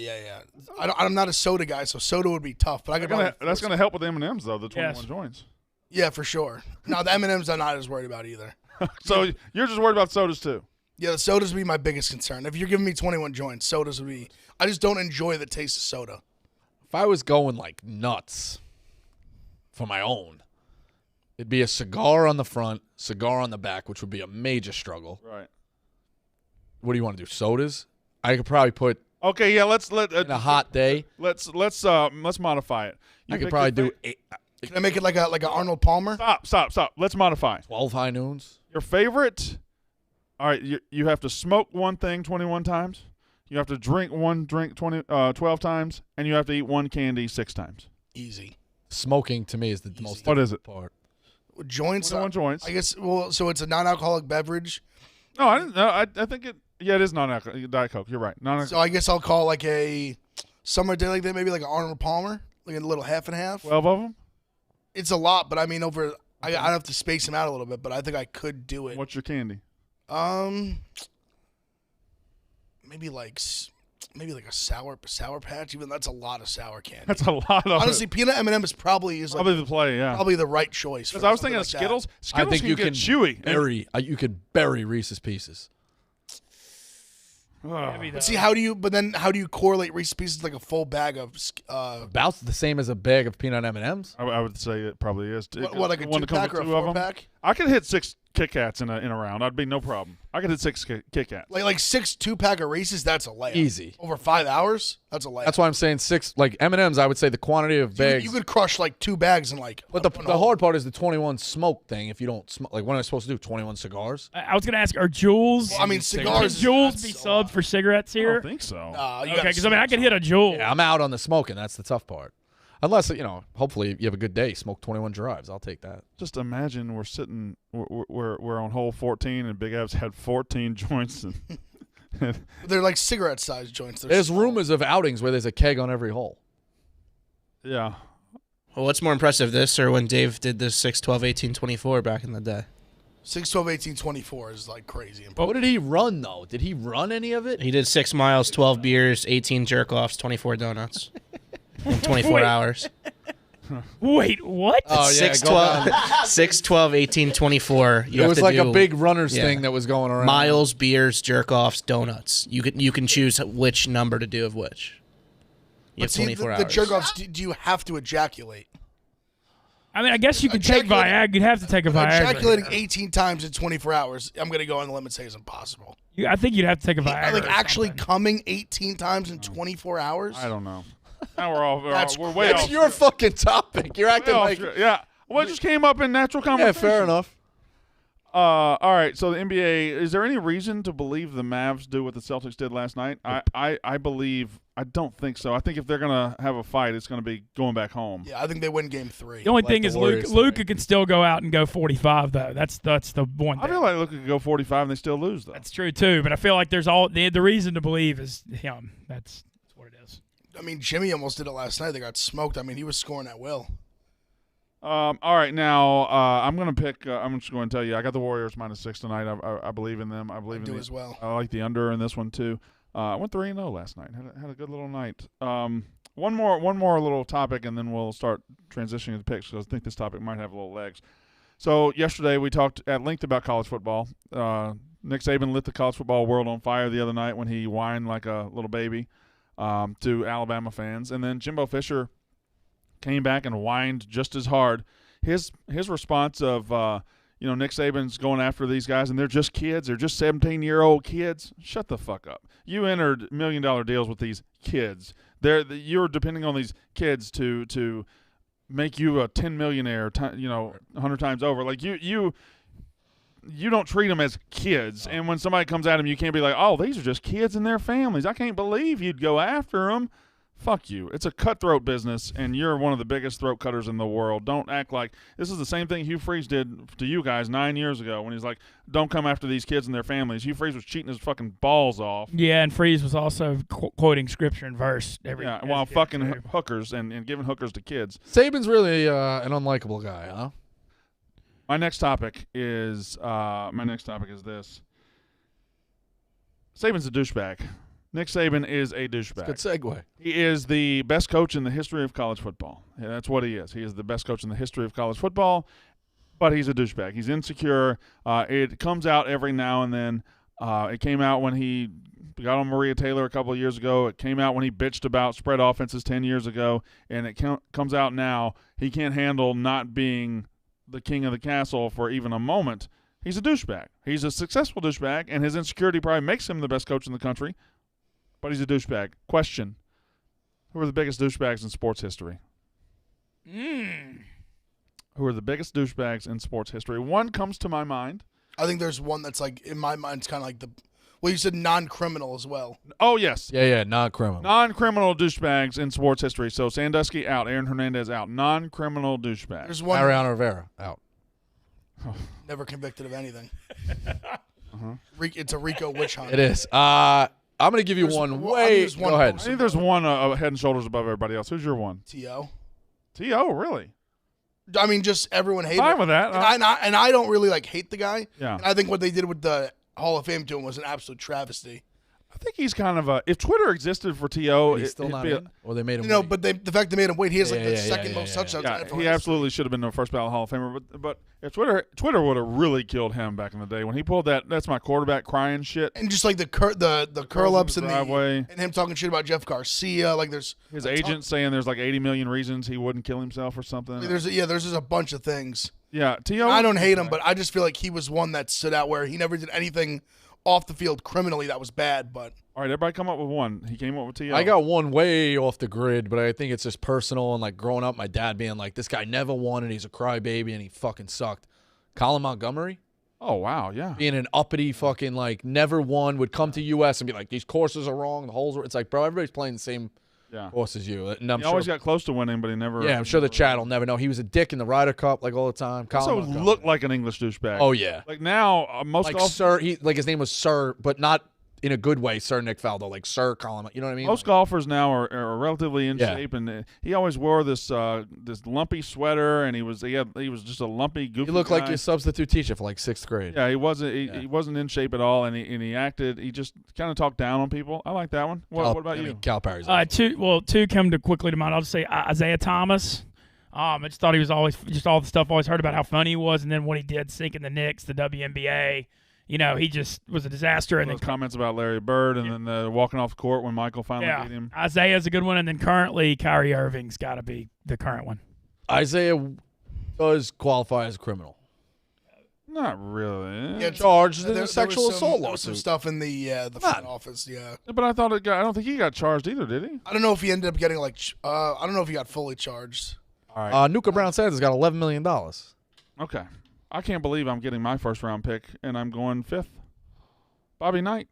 I'm not a soda guy, so soda would be tough. But that's going to help with the M&Ms, though, the 21 joints. Yeah, for sure. No, the M&Ms I'm not as worried about either. So you're just worried about sodas, too? Yeah, the sodas would be my biggest concern. If you're giving me 21 joints, sodas would be – I just don't enjoy the taste of soda. If I was going, like, nuts for my own, it'd be a cigar on the front, cigar on the back, which would be a major struggle. Right. What do you want to do? Sodas? I could probably put. Okay, yeah. In a hot day. Let's modify it. I could probably do 8. Can I make it like a Arnold Palmer? Stop. Let's modify. 12 high noons. Your favorite. All right. You have to smoke one thing 21 times. You have to drink one drink 12 times, and you have to eat one candy 6 times. Easy. Smoking to me is the most. What is it? Part. Joints. 21 joints. I guess. Well, so it's a non-alcoholic beverage. No, I didn't know. I think it. Yeah, it is non-alcoholic. Diet Coke. You're right. So I guess I'll call like a summer day like that, maybe like an Arnold Palmer, like a little half and half. 12 of them. It's a lot, but I mean I'd have to space them out a little bit, but I think I could do it. What's your candy? Maybe like a sour patch. Even that's a lot of sour candy. That's a lot of. Honestly, peanut M&M is probably the play. Yeah, probably the right choice. Because I was thinking of Skittles. Skittles I think you can chewy. You could bury Reese's Pieces. But see, how do you correlate Reese's Pieces like a full bag of? About the same as a bag of peanut M&Ms. I would say it probably is. What like a 2-pack or a 4-pack? I could hit 6 Kit Kats in a round. I'd be no problem. I could hit 6 Kit Kats. Like 6 2-pack of Reese's. That's a layup. Easy. Over 5 hours. That's a layup. That's why I'm saying 6. Like M&Ms, I would say the quantity of bags. You could crush like 2 bags and like. But the hard part is the 21 smoke thing. If you don't smoke, like what am I supposed to do? 21 cigars? I was gonna ask, are Juuls? Well, I mean, cigars. Can Juuls be subbed for cigarettes here? I don't think so. Okay, because I could hit a Juul. Yeah, I'm out on the smoking. That's the tough part. Unless, hopefully you have a good day, smoke 21 drives. I'll take that. Just imagine we're sitting, we're on hole 14, and Big Ev's had 14 joints. And they're like cigarette-sized joints. There's rumors of outings where there's a keg on every hole. Yeah. Well, what's more impressive, this or when Dave did this 6, 12, 18, 24 back in the day? 6, 12, 18, 24 is like crazy. What did he run though? Did he run any of it? He did 6 miles, 12 beers, 18 jerk-offs, 24 donuts in 24 hours. Wait, what? Oh, yeah, 6, go 12, down. 6, 12, 18, 24. You It have was to like a do big runners thing that was going around. miles, beers, jerk-offs, donuts. You can choose which number to do of which. You have But see, 24 the hours. jerk-offs, do you have to ejaculate? I mean, I guess you could take Viagra. You'd have to take a Viagra. Ejaculating 18 times in 24 hours, I'm going to go on the limb and say is impossible. I think you'd have to take a Viagra. Like or actually something. coming 18 times in 24 hours? I don't know. Now we're all That's we're way That's off. your fucking topic. You're acting way off like tra- yeah. Well, it just came up in natural yeah, conversation. fair enough. All right. So the NBA. Is there any reason to believe the Mavs do what the Celtics did last night? I believe. I don't think so. I think if they're gonna have a fight, it's gonna be going back home. Yeah, I think they win game 3. The only Like thing the is Warriors Luka can still go out and go 45 though. That's the one I thing. feel like Luka could go 45 and they still lose though. That's true too. But I feel like there's the reason to believe is him. That's what it is. I mean, Jimmy almost did it last night. They got smoked. I mean, he was scoring at will. All right, now I'm gonna pick. I'm just going to tell you, I got the Warriors -6 tonight. I believe in them. I believe I in do the, as well. I like the under in this one too. I went 3-0 last night. Had a good little night. One more little topic, and then we'll start transitioning to picks because I think this topic might have a little legs. So yesterday we talked at length about college football. Nick Saban lit the college football world on fire the other night when he whined like a little baby to Alabama fans, and then Jimbo Fisher came back and whined just as hard. His response of Nick Saban's going after these guys and they're just kids, they're just 17-year-old kids. Shut the fuck up. You entered $1 million deals with these kids. You're depending on these kids to make you a 10 millionaire, 100 times over. Like you don't treat them as kids. And when somebody comes at them, you can't be like, "Oh, these are just kids and their families. I can't believe you'd go after them." Fuck you. It's a cutthroat business, and you're one of the biggest throat cutters in the world. Don't act like this is the same thing Hugh Freeze did to you guys 9 years ago when he's like, "Don't come after these kids and their families." Hugh Freeze was cheating his fucking balls off. Yeah, and Freeze was also quoting scripture and verse while fucking hookers and giving hookers to kids. Saban's really an unlikable guy, huh? My next topic is this. Saban's a douchebag. Nick Saban is a douchebag. Good segue. He is the best coach in the history of college football. Yeah, that's what he is. He is the best coach in the history of college football, but he's a douchebag. He's insecure. It comes out every now and then. It came out when he got on Maria Taylor a couple of years ago. It came out when he bitched about spread offenses 10 years ago, and it comes out now. He can't handle not being the king of the castle for even a moment. He's a douchebag. He's a successful douchebag, and his insecurity probably makes him the best coach in the country. But he's a douchebag. Question: who are the biggest douchebags in sports history? Who are the biggest douchebags in sports history? One comes to my mind. I think there's one that's like, in my mind, it's kind of like you said non-criminal as well. Oh, yes. Yeah, non-criminal. Non-criminal douchebags in sports history. So Sandusky out, Aaron Hernandez out. Non-criminal douchebags. There's one. Mariano Rivera out. Never convicted of anything. It's a Rico witch hunt. It is. I'm going to give you one way. Go ahead. I think there's one head and shoulders above everybody else. Who's your one? T.O. T.O., really? I mean, just everyone hates him. Fine with that. And I don't really hate the guy. Yeah. And I think what they did with the Hall of Fame to him was an absolute travesty. I think he's kind of a – if Twitter existed for T.O., He's still not in? Or they made him No, wait? but the fact they made him wait, he has the Yeah, second most touchdowns. Yeah, in NFL he history. absolutely should have been the first ballot Hall of Famer. But if Twitter would have really killed him back in the day when he pulled that's my quarterback crying shit. And just like the curl ups in the driveway, and him talking shit about Jeff Garcia, there's his agent saying there's like 80 million reasons he wouldn't kill himself or something. There's just a bunch of things. Yeah, T.O. I don't hate him, but I just feel like he was one that stood out where he never did anything off the field criminally that was bad. But all right, everybody come up with one. He came up with T.O. I got one way off the grid, but I think it's just personal and growing up, my dad being like, this guy never won and he's a crybaby and he fucking sucked. Colin Montgomery. Oh, wow, yeah. Being an uppity fucking never won, would come to U.S. and be like, these courses are wrong, the holes are. It's like, bro, everybody's playing the same course as you. And he always got close to winning, but he never. Yeah, I'm sure the chat will never know. He was a dick in the Ryder Cup all the time. Also looked like an English douchebag. Oh, yeah. Now, most Sir, his name was Sir, but not in a good way, Sir Nick Faldo, like Sir Colin. You know what I mean? Most golfers now are relatively in Yeah. shape, and he always wore this lumpy sweater, and he was just a lumpy, goofy. You look guy. like your substitute teacher for like 6th grade. Yeah, he wasn't in shape at all, and he acted. He just kind of talked down on people. I like that one. What about you? Calipari's. Two come quickly to mind. I'll just say Isaiah Thomas. I just thought he was always just all the stuff I always heard about how funny he was, and then what he did sinking the Knicks, the WNBA. He just was a disaster. And then comments about Larry Bird, and then the walking off the court when Michael finally beat him. Isaiah's a good one, and then currently Kyrie Irving's got to be the current one. Isaiah does qualify as a criminal. Not really. Yeah, charged in a There's sexual assault There was some lawsuit. stuff in the front office. Yeah, But I don't think he got charged either, did he? I don't know if he ended up getting I don't know if he got fully charged. All right. Nuka Brown Sanders got $11 million. Okay. I can't believe I'm getting my first round pick and I'm going 5th. Bobby Knight.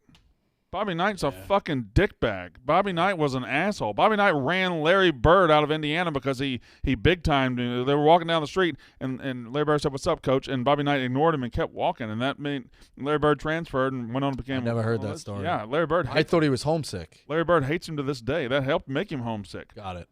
Bobby Knight's a fucking dickbag. Bobby Knight was an asshole. Bobby Knight ran Larry Bird out of Indiana because he big-timed. They were walking down the street, and Larry Bird said, "What's up, coach?" And Bobby Knight ignored him and kept walking, and that made Larry Bird transferred and went on to become. I never heard that story. Yeah, Larry Bird. I thought he was homesick. Larry Bird hates him to this day. That helped make him homesick. Got it.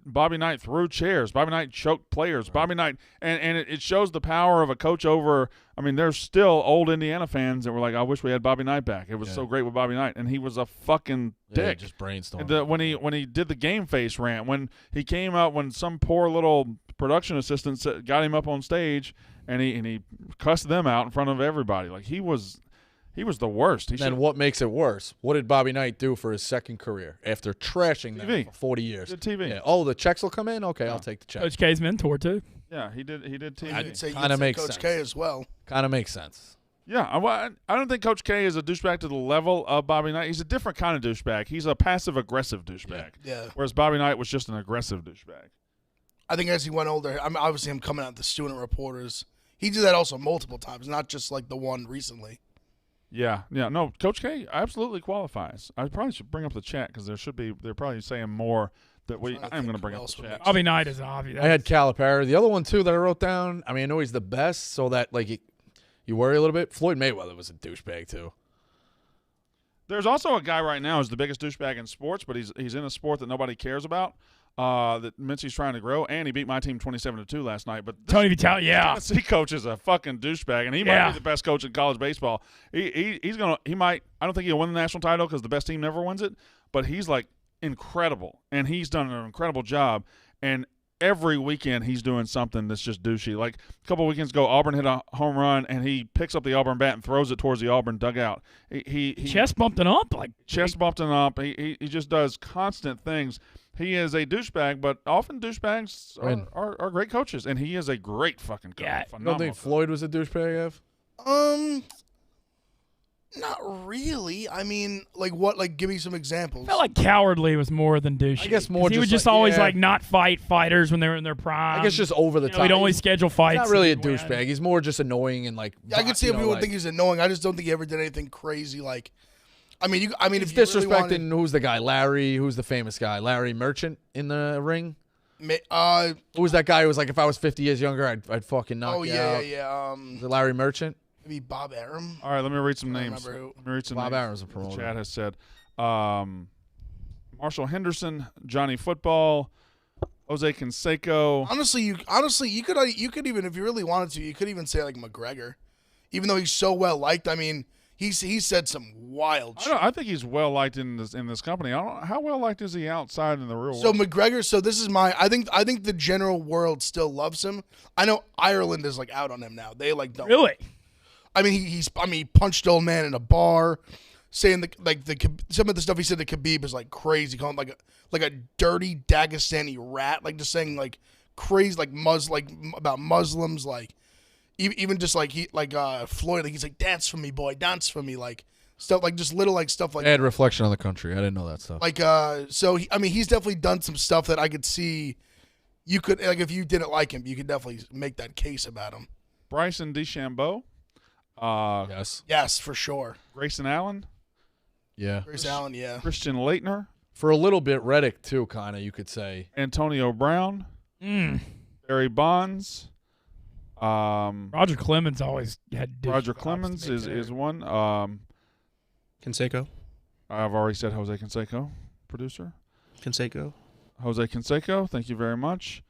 Bobby Knight threw chairs. Bobby Knight choked players. Bobby Knight, and it shows the power of a coach over. I mean, there's still old Indiana fans that were like, "I wish we had Bobby Knight back. It was so great with Bobby Knight," and he was a fucking dick. Just brainstorm. When he did the game face rant, when he came out, when some poor little production assistant got him up on stage, and he cussed them out in front of everybody. Like he was the worst. Then what makes it worse? What did Bobby Knight do for his second career after trashing them for 40 years? Did TV. Yeah. Oh, the checks will come in? Okay, I'll take the check. Coach K's mentor, too. Yeah, he did TV. I'd say Kind of makes Coach sense. K as well. Kind of makes sense. Yeah, I don't think Coach K is a douchebag to the level of Bobby Knight. He's a different kind of douchebag. He's a passive-aggressive douchebag. Yeah. Whereas Bobby Knight was just an aggressive douchebag. I think as he went older, I mean, obviously him coming out the student reporters, he did that also multiple times, not just like the one recently. Yeah. No, Coach K absolutely qualifies. I probably should bring up the chat because they're probably saying more that I am going to bring up the chat. Bobby Knight is obvious. I had Calipari. The other one, too, that I wrote down, I mean, I know he's the best, so that, like, you worry a little bit. Floyd Mayweather was a douchebag, too. There's also a guy right now who's the biggest douchebag in sports, but he's in a sport that nobody cares about. That Mincy's trying to grow, and he beat my team 27-2 last night. But Tony Vitale, Tennessee coach is a fucking douchebag, and he might be the best coach in college baseball. He might. I don't think he'll win the national title because the best team never wins it. But he's like incredible, and he's done an incredible job. And every weekend he's doing something that's just douchey. Like a couple weekends ago, Auburn hit a home run, and he picks up the Auburn bat and throws it towards the Auburn dugout. He chest bumped it up, chest bumped it up. He just does constant things. He is a douchebag, but often douchebags are great coaches, and he is a great fucking coach. Yeah. You don't think Floyd was a douchebag, Ev? Not really. I mean, like what? Like, give me some examples. I felt like Cowardly was more than douchey. I guess more. He would just always like not fight fighters when they were in their prime. I guess just over the top. He'd only schedule fights. He's not really a douchebag. He's more just annoying and like. Yeah, I could see if people think he's annoying. I just don't think he ever did anything crazy. Like, I mean, he's if you disrespecting. really wanted, Who's the guy? Larry. Who's the famous guy? Larry Merchant in the ring. Who was that guy who was like, if I was 50 years younger, I'd fucking knock you out? yeah. Is it Larry Merchant? Maybe Bob Arum. All right, let me read some I names. don't remember Let me read some Bob names. Arum's a promoter. The chat has said Marshall Henderson, Johnny Football, Jose Canseco. Honestly, you could even, if you really wanted to, you could even say like McGregor, even though he's so well liked. I mean, he said some wild shit. I think he's well liked in this company. I don't know how well liked is he outside in the real So world. McGregor. So this is I think the general world still loves him. I know Ireland is like out on him now. They like don't really. I mean, he punched old man in a bar, saying some of the stuff he said to Khabib is like crazy, calling him like a dirty Dagestani rat, like just saying like crazy like about Muslims, like even just like Floyd, like he's like dance for me, boy, dance for me, like stuff like just little like stuff like Bad reflection on the country. I didn't know that stuff. like so he's definitely done some stuff that I could see. You could like if you didn't like him, you could definitely make that case about him. Bryson DeChambeau. Yes, for sure. Grayson Allen. Yeah. Grayson Allen, yeah. Christian Leitner. For a little bit, Reddick too, kind of, you could say. Antonio Brown. Barry Bonds. Roger Clemens always had Roger Clemens is one. Canseco. I've already said Jose Canseco, producer. Canseco. Jose Canseco, thank you very much.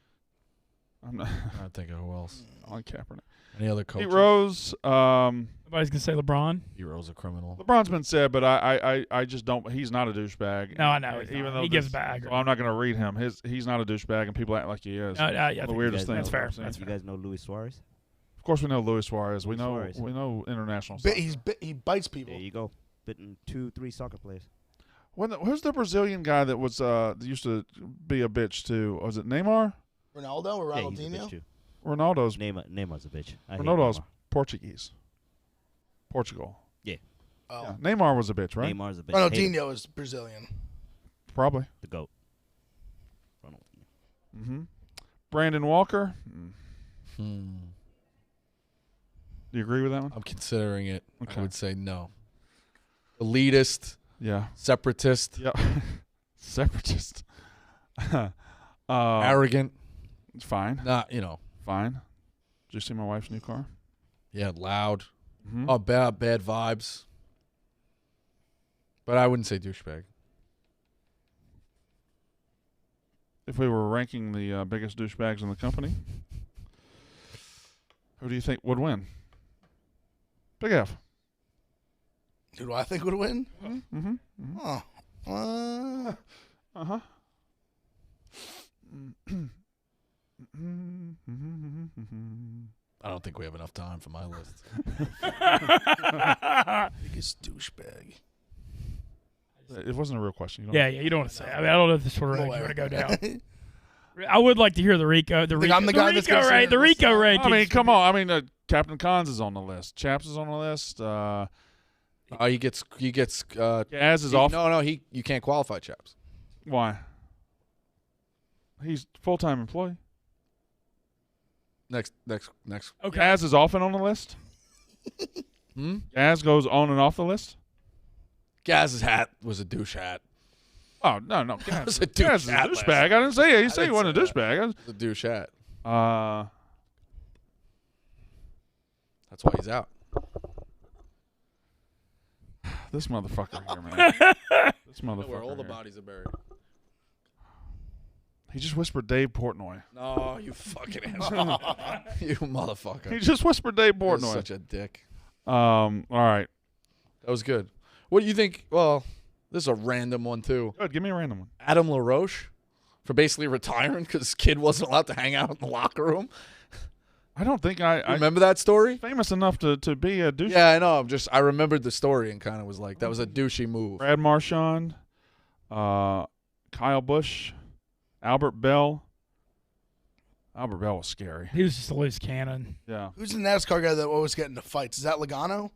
I'm not. I think of who else. I like Kaepernick. Any other coaches? Pete Rose. Nobody's gonna say LeBron. Pete Rose a criminal. LeBron's been said, but I just don't. He's not a douchebag. No, I know. He's Even not. though He gives back. So I'm not going to read him. He's not a douchebag, and people act like he is. Yeah, I the think weirdest thing. that's fair. I've seen. That's You guys know Luis Suarez? Of course, we know Luis Suarez. We Luis know Suarez. we know international. He bites people. There you go. Bitten 2-3 soccer players. Who's the Brazilian guy that was that used to be a bitch too? Was it Neymar? Ronaldo or Yeah, he's a bitch Ronaldinho? too. Ronaldo's Neymar's a bitch. I hate Ronaldo's Neymar. Portuguese. Portugal. Yeah. Oh. Yeah. Neymar was a bitch, right? Neymar's a bitch. Hate him. Ronaldinho is Brazilian. Probably. The GOAT. Ronaldinho. Mm-hmm. Brandon Walker. Do you agree with that one? I'm considering it. Okay. I would say no. Elitist. Yeah. Separatist. Yeah. Separatist. Arrogant. It's fine. Not, Fine. Did you see my wife's new car? Yeah, loud. Mm-hmm. Oh, bad vibes. But I wouldn't say douchebag. If we were ranking the biggest douchebags in the company, who do you think would win? Big F. Who do I think would win? Mm-hmm. Mm-hmm. Oh. Uh-huh. I don't think we have enough time for my list. Biggest douchebag. It wasn't a real question. Yeah, you don't want to say. I mean, I don't know if this sort of range you want to go down. down. I would like to hear the Rico. I'm the guy that's gonna say The Rico rankings. I mean, come on. I mean, Captain Cons is on the list. Chaps is on the list. He gets. Gaz is off. No, you can't qualify Chaps. Why? He's full-time employee. Next. Okay. Gaz is often on the list. Gaz goes on and off the list. Gaz's hat was a douche hat. Oh no, Gaz was a Gaz is a douche hat douchebag. last I didn't say it. He said he didn't wasn't a say that. douchebag. It was a douche hat. That's why he's out. This motherfucker here, man. This motherfucker. Where all the here. bodies are buried. He just whispered Dave Portnoy. No, you fucking asshole. You motherfucker. He just whispered Dave You're Portnoy. such a dick. All right. That was good. What do you think? Well, this is a random one, too. Good. Give me a random one. Adam LaRoche for basically retiring because his kid wasn't allowed to hang out in the locker room. I don't think I Remember that story? famous enough to be a douche. Yeah, I know. I remembered the story and kind of was like, that was a douchey move. Brad Marchand, Kyle Busch, Albert Bell. Albert Bell was scary. He was just a loose cannon. Yeah. Who's the NASCAR guy that always get into fights? Is that Logano?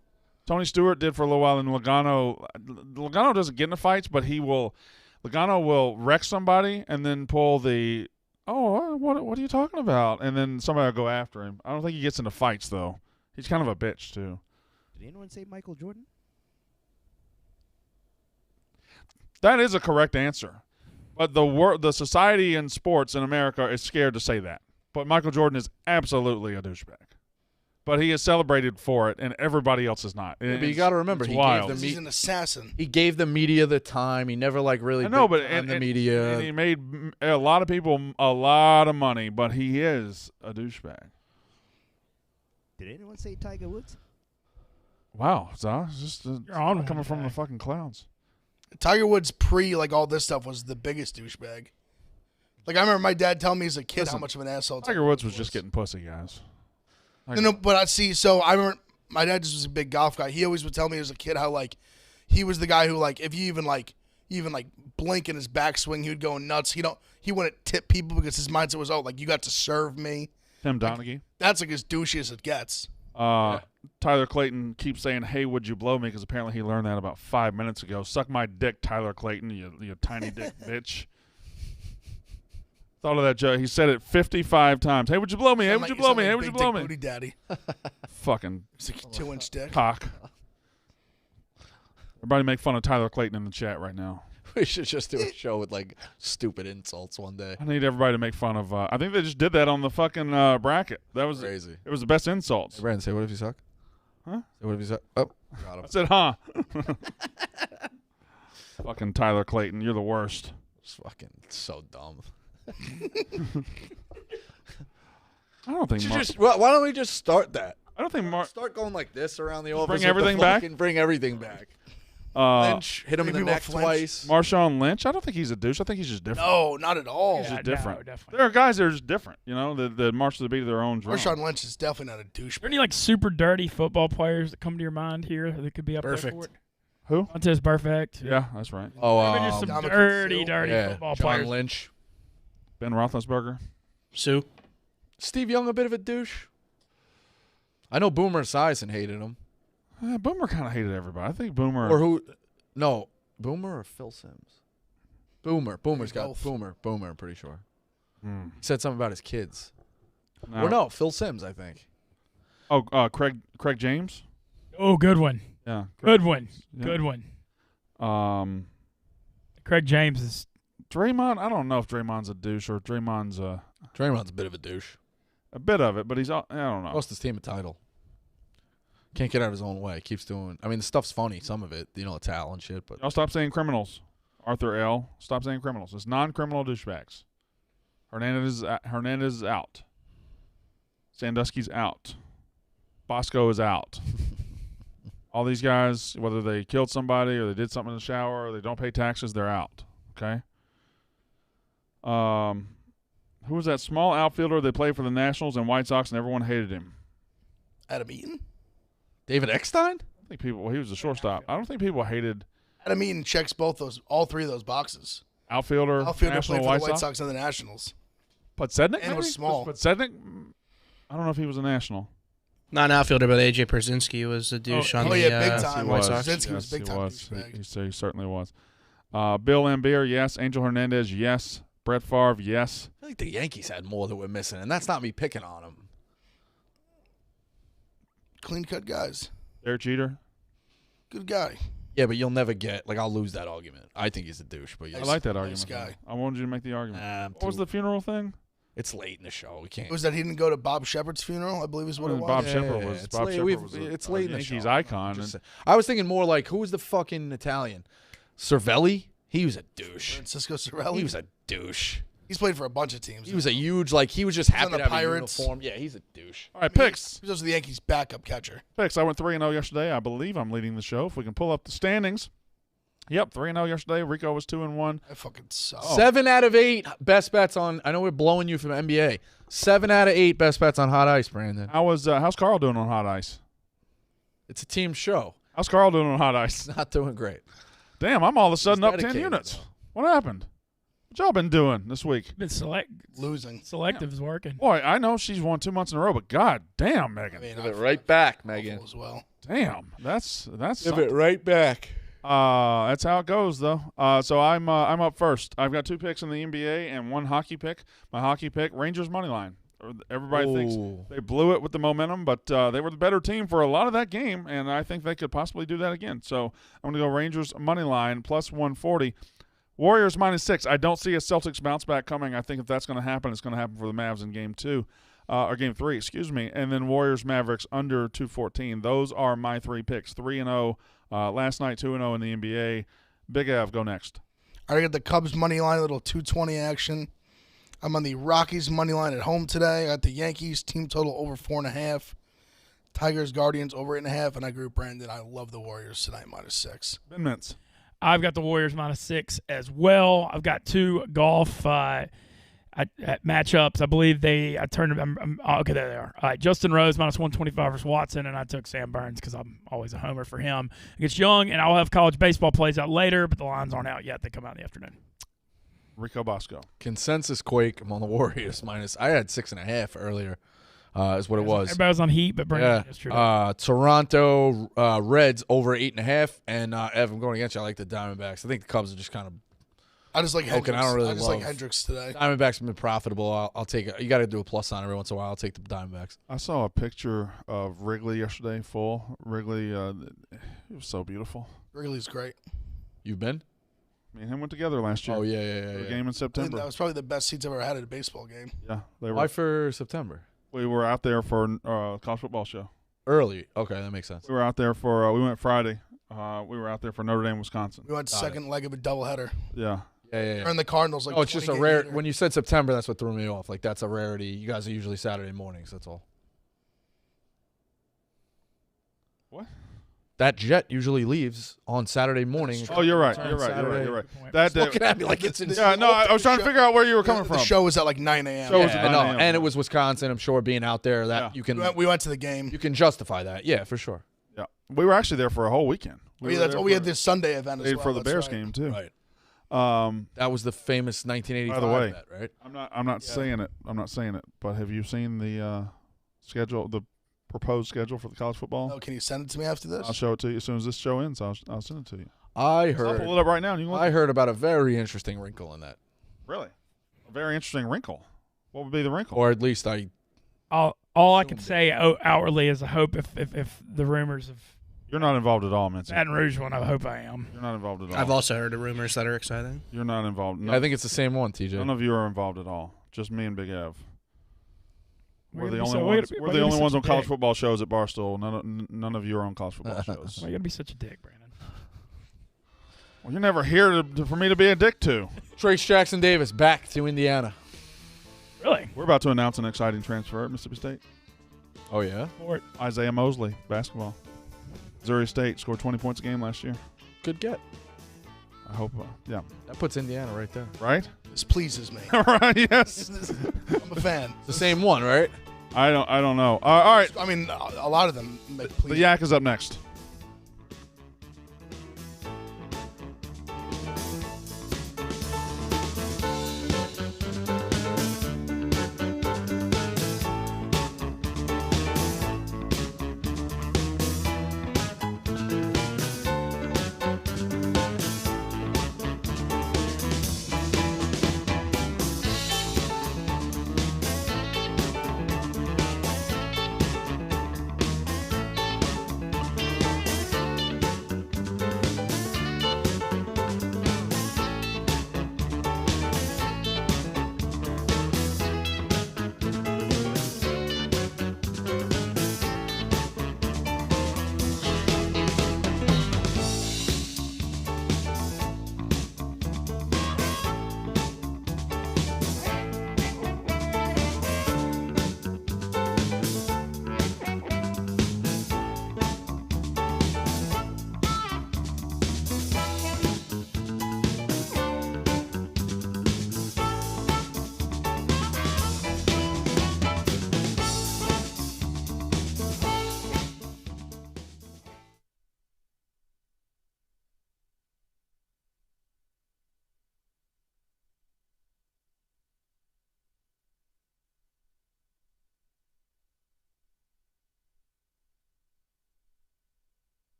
Tony Stewart did for a little while, and Logano doesn't get into fights, but Logano will wreck somebody and then pull the, what are you talking about? And then somebody will go after him. I don't think he gets into fights, though. He's kind of a bitch, too. Did anyone say Michael Jordan? That is a correct answer. But the society in sports in America is scared to say that. But Michael Jordan is absolutely a douchebag. But he is celebrated for it, and everybody else is not. Yeah, but you got to remember, He's an assassin. He gave the media the time. He never really. I know, but the media. And he made a lot of people a lot of money, but he is a douchebag. Did anyone say Tiger Woods? Wow, so it's just You're on one coming from today. the fucking clouds. Tiger Woods all this stuff was the biggest douchebag. Like I remember my dad telling me as a kid how much of an asshole Tiger Woods was just getting pussy, guys. No, but I see. So I remember my dad just was a big golf guy. He always would tell me as a kid how he was the guy who if you even blink in his backswing, he would go nuts. He wouldn't tip people because his mindset was you got to serve me. Tim Donaghy. That's as douchey as it gets. Tyler Clayton keeps saying, "Hey, would you blow me?" Because apparently he learned that about 5 minutes ago. Suck my dick, Tyler Clayton, you tiny dick bitch. Thought of that joke. He said it 55 times. Hey, would you blow me? Hey, would you blow me? Hey, would you blow me? Booty daddy. Fucking It's like a 2-inch dick. cock. Everybody make fun of Tyler Clayton in the chat right now. We should just do a show with stupid insults one day. I need everybody to make fun of. I think they just did that on the fucking bracket. That was Crazy. It was the best insults. Hey, Brandon, say what if you suck? Huh? What have you said? Oh, got him. I said, huh? Fucking Tyler Clayton, you're the worst. It's fucking so dumb. I don't think Why don't we just start that? I don't think Start going like this around the office. bring everything back? Bring everything back. Lynch, hit him in the neck twice. Marshawn Lynch, I don't think he's a douche. I think he's just different. No, not at all. He's just different. No, definitely. There are guys that are just different, that march to the beat of their own drum. Marshawn Lynch is definitely not a douche. Are there any like super dirty football players that come to your mind here that could be up there for it? Who? Montez Perfect. Yeah, that's right. Maybe just some dirty football John players. Lynch. Ben Roethlisberger. Sue. Steve Young, a bit of a douche. I know Boomer Esiason hated him. Boomer kind of hated everybody. I think Boomer. Or who? No, Boomer or Phil Simms? Boomer. Boomer's got Both. Boomer. Boomer, I'm pretty sure. Hmm. He said something about his kids. No. Or no, Phil Simms, I think. Oh, Craig James. Oh, good one. Yeah. Good one. Yeah. Good one. Craig James is. Draymond. I don't know if Draymond's a douche or if Draymond's a bit of a douche. A bit of it, but he's. I don't know. Lost his team a title. Can't get out of his own way. Keeps doing. I mean, the stuff's funny. Some of it, the towel and shit. But Y'all stop saying criminals. Arthur L. Stop saying criminals. It's non-criminal douchebags. Hernandez is out. Sandusky's out. Bosco is out. All these guys, whether they killed somebody or they did something in the shower or they don't pay taxes, they're out. Okay. Who was that small outfielder they played for the Nationals and White Sox and everyone hated him? Adam Eaton? David Eckstein? I think people. He was a shortstop. I don't think people hated. Adam Eaton checks all three of those boxes. Outfielder played National for the White White Sox? Sox and the Nationals. Podsednik? And was small. Podsednik? I don't know if he was a National. Not an outfielder, but AJ Persinski was a douche on the big time. White Sox. Persinski was big time. He certainly was. Bill Lambier, yes. Angel Hernandez, yes. Brett Favre, yes. I think the Yankees had more that we're missing, and that's not me picking on them. Clean-cut guys. Derek Jeter. Good guy. Yeah, but you'll never get I'll lose that argument. I think he's a douche, but I like that argument. Guy. I wanted you to make the argument. What was the funeral thing? It's late in the show. We can't. It was that he didn't go to Bob Shepard's funeral, I believe is what it was. Bob Shepard was. It's Bob late. Shepard was It's late in the Yankees show. icon. I was thinking more like, who was the fucking Italian? Cervelli? He was a douche. Francisco Cervelli? He was a douche. He's played for a bunch of teams. He was a huge, he was just happy on to the have Pirates. a uniform. Yeah, he's a douche. All right, picks. He was the Yankees' backup catcher. Picks. I went 3-0 yesterday. I believe I'm leading the show. If we can pull up the standings. Yep, 3-0 yesterday. Rico was 2-1. I fucking suck. 7 out of 8 best bets on. I know we're blowing you from NBA. 7 out of 8 best bets on hot ice, Brandon. How's Carl doing on hot ice? It's a team show. How's Carl doing on hot ice? Not doing great. Damn, I'm all of a sudden He's up 10 dedicated, units. though. What happened? What y'all been doing this week? Been losing. Selective is working. Boy, I know she's won 2 months in a row, but god damn, Megan. Give it right back, Megan. As well. Damn, that's Give something. it right back. That's how it goes, though. So I'm up first. I've got 2 picks in the NBA and 1 hockey pick. My hockey pick, Rangers money line. Everybody thinks they blew it with the momentum, but they were the better team for a lot of that game, and I think they could possibly do that again. So I'm going to go Rangers money line plus 140. Warriors -6. I don't see a Celtics bounce back coming. I think if that's going to happen, it's going to happen for the Mavs in game 2. Or game 3, excuse me. And then Warriors Mavericks under 214. Those are my 3 picks. 3-0 last night, 2-0 in the NBA. Big Av, go next. I got the Cubs money line, a little 220 action. I'm on the Rockies money line at home today. I got the Yankees team total over 4.5. Tigers Guardians over 8.5. And I agree with Brandon. I love the Warriors tonight -6. Ben Mintz. I've got the Warriors -6 as well. I've got 2 golf at matchups. I believe I turned them. Okay, there they are. All right, Justin Rose -125 versus Watson, and I took Sam Burns because I'm always a homer for him against Young, and I'll have college baseball plays out later, but the lines aren't out yet. They come out in the afternoon. Rico Bosco. Consensus quake among the Warriors -. I had 6.5 earlier. Is what it was. Everybody was on Heat, but Brandon yesterday. Toronto Reds over 8.5, and Ev, I'm going against you. I like the Diamondbacks. I think the Cubs are just kind of. I just like Hendricks. I don't really like love Hendricks today. Diamondbacks have been profitable. I'll take it. You got to do a plus sign every once in a while. I'll take the Diamondbacks. I saw a picture of Wrigley yesterday, full. Wrigley, it was so beautiful. Wrigley's great. You've been? Me and him went together last year. Oh, yeah. The game in September. That was probably the best seats I've ever had at a baseball game. Yeah. They were. Why for September? We were out there for a college football show. Early. Okay, that makes sense. We were out there for we went Friday. We were out there for Notre Dame, Wisconsin. We went second leg of a doubleheader. Yeah. Yeah. And the Cardinals like. Oh, it's just a 20 rare. later. When you said September, that's what threw me off. Like that's a rarity. You guys are usually Saturday mornings. That's all. What? That jet usually leaves on Saturday morning. Oh, you're right. Turns You're right. Saturday. You're right. That Looking at me like it's yeah. No, I was trying to figure out where you were coming from. The show was at like 9 a.m. Show was at Yeah, 9 no, a.m. and it was Wisconsin. I'm sure being out there that you can. We went to the game. You can justify that. Yeah, for sure. Yeah. We were actually there for a whole weekend. We had this Sunday event as well. For the that's Bears right. game too. Right. That was the famous 1985 By the way, bet, right? I'm not saying it. I'm not saying it. But have you seen the schedule, the proposed schedule for the college football? Oh, can you send it to me after this? I'll show it to you as soon as this show ends. I'll send it to you. I I'll heard. pull it up right now. And you can look. I heard about a very interesting wrinkle in that. Really? A very interesting wrinkle. What would be the wrinkle? Or at least I. All I can say outwardly is I hope if the rumors of You're not involved at all, Mincy. Baton Rouge one, I hope I am. You're not involved at all. I've also heard of rumors that are exciting. You're not involved. I think it's the same one, TJ. None of you are involved at all. Just me and Big Ev. We're the gonna be only so- ones. why We're you the gonna be only ones such on a college dick? football shows at Barstool. None of you are on college football shows. Why you gotta be such a dick, Brandon? Well, you're never here for me to be a dick to. Trace Jackson Davis back to Indiana. Really? We're about to announce an exciting transfer at Mississippi State. Oh yeah. Sport. Isaiah Mosley, basketball. Missouri State scored 20 points a game last year. Good get. I hope. Yeah. That puts Indiana right there. Right? This pleases me. Right. Yes. I'm a fan. The same one, right? I don't know. All right. I mean, a lot of them make please. The Yak is up next.